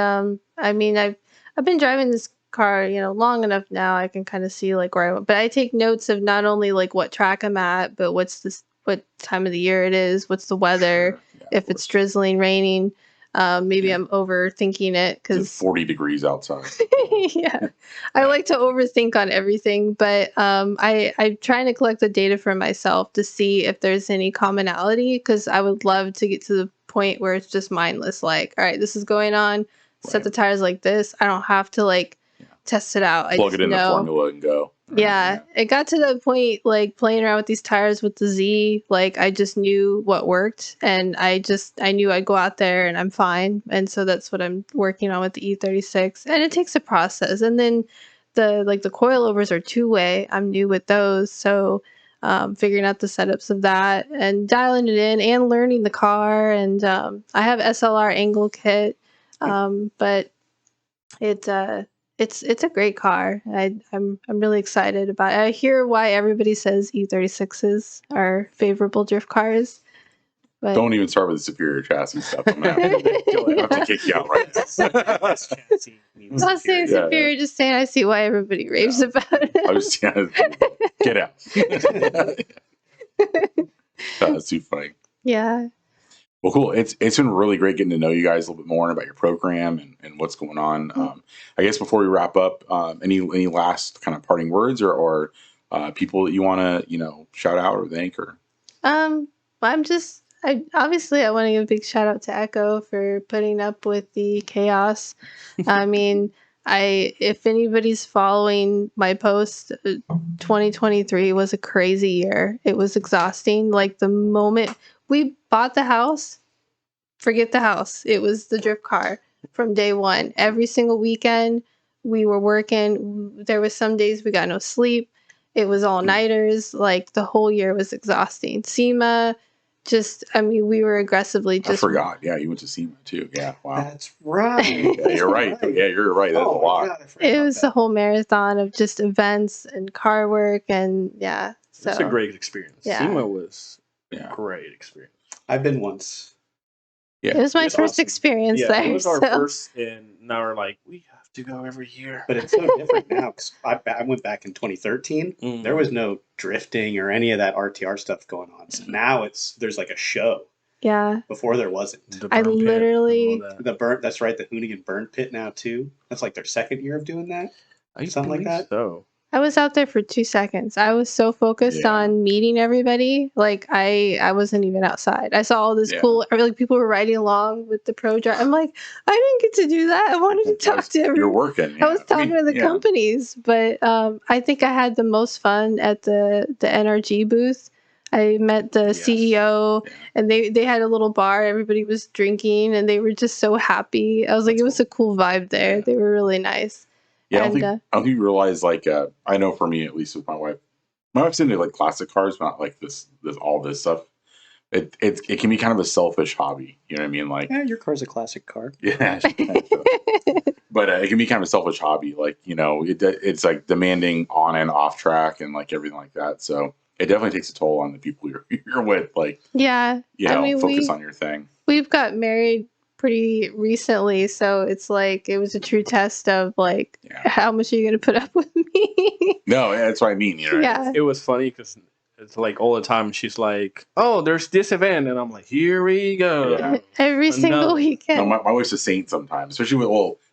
I mean, I've been driving this car, long enough now. I can kind of see like where I want, but I take notes of not only like what track I'm at, but what time of the year it is, what's the weather, Sure. Yeah, if it's drizzling, raining. Maybe I'm overthinking it it's because 40 degrees outside. yeah, I like to overthink on everything, but I'm trying to collect the data for myself to see if there's any commonality, because I would love to get to the point where it's just mindless. Like, all right, this is going on. Set Right. the tires like this. I don't have to like test it out. I Plug just it in the know. formula and go. Right? Yeah, it got to the point like playing around with these tires with the Z, like I just knew what worked, and I knew I'd go out there and I'm fine. And so that's what I'm working on with the E36. And it takes a process. And then the coilovers are two-way. I'm new with those, so figuring out the setups of that and dialing it in and learning the car. And I have SLR angle kit, but it's a great car. I'm really excited about it. I hear why everybody says E36s are favorable drift cars. But Don't even start with the superior chassis stuff. I'm gonna have to kick you out right now. This chassis means I'm not saying Yeah, superior, just saying I see why everybody raves about it. I was get out. That's too funny. Yeah. Well, cool. It's been really great getting to know you guys a little bit more about your program and what's going on. I guess before we wrap up, any last kind of parting words or people that you want to shout out or thank or. Obviously I want to give a big shout out to Ecko for putting up with the chaos. I mean, if anybody's following my post, 2023 was a crazy year. It was exhausting. Like the moment we bought the house, forget the house. It was the drift car from day one. Every single weekend we were working. There was some days we got no sleep. It was all nighters. Like the whole year was exhausting. SEMA, we were aggressively I forgot. Yeah, you went to SEMA too. Yeah, wow. That's right. Yeah, you're right. Yeah, you're right. That's a lot. God, I forgot It about was that. a whole marathon of just events and car work, and yeah. So It's a great experience. Yeah. SEMA was Yeah. a great experience. I've been once. it was my It's first awesome. experience Yeah, there. it was our so. first, and now we're like, we have to go every year. But it's so different now because I went back in 2013. Mm. There was no drifting or any of that RTR stuff going on. So now there's like a show. Yeah. Before there wasn't. The I burn pit and literally- all that. The burn. That's right. The Hoonigan burn pit now too. That's like their second year of doing that. I something like believe that? So I was out there for 2 seconds. I was so focused Yeah. on meeting everybody. Like I wasn't even outside. I saw all this Yeah. cool, like people were riding along with the pro drive. I'm like, I didn't get to do that. I wanted to talk to You're everyone. working. I was talking to the companies, but I think I had the most fun at the NRG booth. I met the Yes. CEO, Yeah. and they had a little bar. Everybody was drinking, and they were just so happy. I was like, That's it was a cool vibe there. Yeah. They were really nice. Yeah, I And, don't think you realize, like, I know for me, at least with my wife, my wife's into like classic cars, but not like this all this stuff. It can be kind of a selfish hobby. You know what I mean? Like, Yeah, your car's a classic car. yeah, but it can be kind of a selfish hobby. Like, it's like demanding on and off track and like everything like that. So it definitely takes a toll on the people you're with. Like, Yeah. focus on your thing. We've got married pretty recently, so it's like it was a true test of like, Yeah. how much are you going to put up with me? No, that's what I mean. You know, Yeah. it was funny because it's like all the time. She's like, "Oh, there's this event," and I'm like, "Here we go." Yeah. Every single Another- weekend. No, my wife's a saint sometimes, especially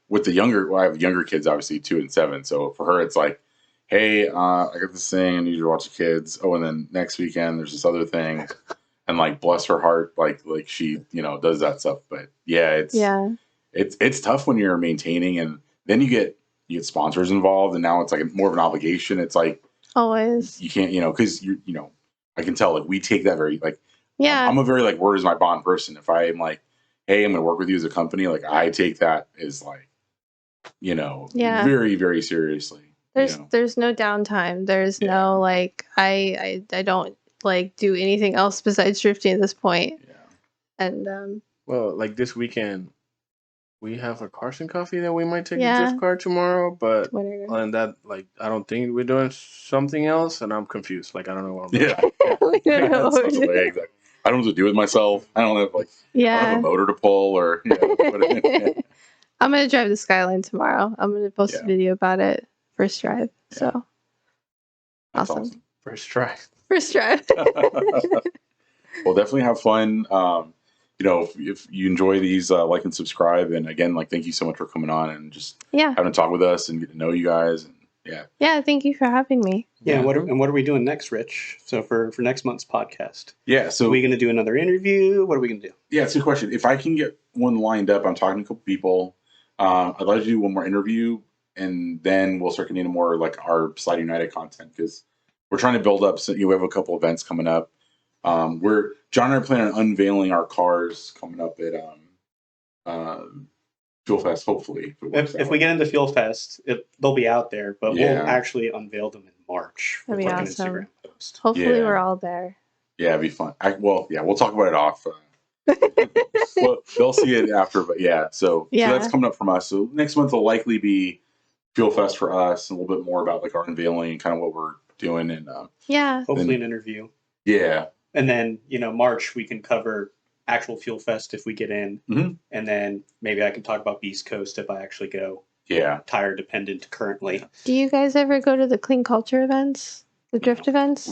with the younger. Well, I have younger kids, obviously 2 and 7. So for her, it's like, hey, I got this thing. I need you to watch the kids. Oh, and then next weekend there's this other thing, and like bless her heart, like she does that stuff. But yeah, it's tough when you're maintaining, and then you get sponsors involved, and now it's like more of an obligation. It's like Always. you can't because I can tell like we take that very like Yeah. I'm a very like word is my bond person. If I am like, hey, I'm gonna work with you as a company, like I take that as like Yeah. very very seriously. There's no downtime. There's no like I don't like do anything else besides drifting at this point. Yeah. And Well, like this weekend, we have a Carson Coffee that we might take Yeah. a gift card tomorrow, but whatever. other than that, like I don't think we're doing something else, and I'm confused. Like I don't know what I'm doing. Yeah. We don't know what That's we're not the way, doing. exactly. I don't know what to do with myself. I don't have I don't have Yeah. a motor to pull or I'm gonna drive the Skyline tomorrow. I'm gonna post a Yeah. video about it. First drive. Yeah. So That's awesome. First try. First drive. Well, definitely have fun. If you enjoy these, like and subscribe. And again, like, thank you so much for coming on and just Yeah. having a talk with us and get to know you guys. And yeah. Yeah, thank you for having me. Yeah. What are we doing next, Rich? So for next month's podcast, Yeah. are So we going to do another interview? What are we going to do? yeah, it's a good question. If I can get one lined up, I'm talking to a couple people. I'd like to do one more interview, and then we'll start getting into more like our Slide United content because we're trying to build up. So we have a couple events coming up. John and I are planning on unveiling our cars coming up at Fuel Fest. Hopefully, If we get into Fuel Fest, they'll be out there, but Yeah. we'll actually unveil them in March. That'd with, be like, awesome. an Instagram post. Hopefully Yeah. we're all there. yeah, it'd be fun. We'll talk about it off. Well, they'll see it after, but yeah. So that's coming up from us. So next month will likely be Fuel Fest for us, and a little bit more about like our unveiling and kind of what we're doing, and Yeah. Hopefully an interview. yeah. And then, March, we can cover actual Fuel Fest if we get in. Mhm. And then maybe I can talk about Beast Coast if I actually go Yeah. tire dependent currently. Do you guys ever go to the clean culture events? The drift events?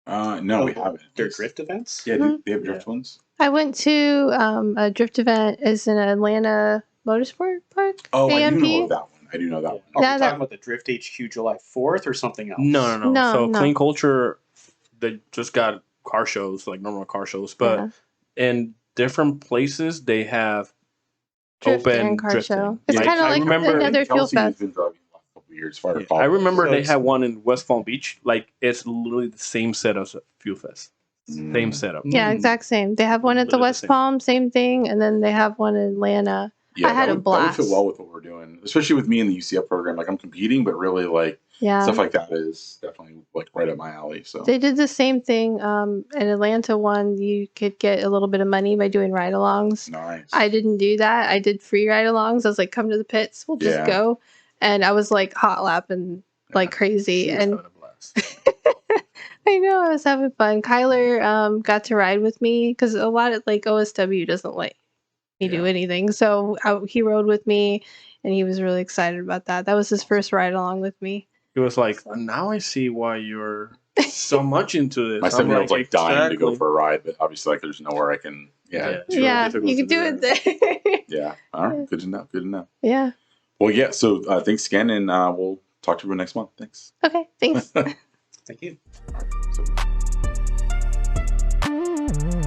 No, we haven't. They're drift events? Yeah, they have drift ones. I went to a drift event is in Atlanta Motorsport Park. Oh, I do AMP. know of that one. I do know that one. Are we Yeah, talking about the Drift HQ July 4th or something else? No. No, So no. Clean Culture, they just got car shows, like normal car shows, but Yeah. in different places they have Drift open and car drifting. show. It's Like, kind of I like remember another Fuel Kelsey has Fest. been driving the last couple of years. If I Yeah, recall. I remember So they it's- had one in West Palm Beach. Like it's literally the same set as Fuel Fest. Same setup. Yeah, exact same. They have one at the Literally the West same. Palm, same thing, and then they have one in Atlanta. Yeah, I had that a would blast. fit well with what we're doing, especially with me in the UCF program. Like I'm competing, but really like Yeah. stuff like that is definitely like right up my alley. So They did the same thing. In Atlanta one, you could get a little bit of money by doing ride-alongs. nice. I didn't do that. I did free ride-alongs. I was like, come to the pits. We'll just Yeah. go. And I was like hot lapping like crazy. She was And having a blast. I know I was having fun. Kyler got to ride with me because a lot of like OSW doesn't let me do Yeah. anything. So he rode with me and he was really excited about that. That was his first ride along with me. It was like, now I see why you're so much into this. My I'm 7-year-old's like dying to go exactly. for a ride, but obviously like there's nowhere I can. Yeah. It's really Yeah, difficult you can to do do it that. there. Yeah. All right. Good to know. Good to know. Yeah. Well, yeah. So thanks again, and we'll talk to you next month. Thanks. Okay. Thanks. Thank you. All right, so.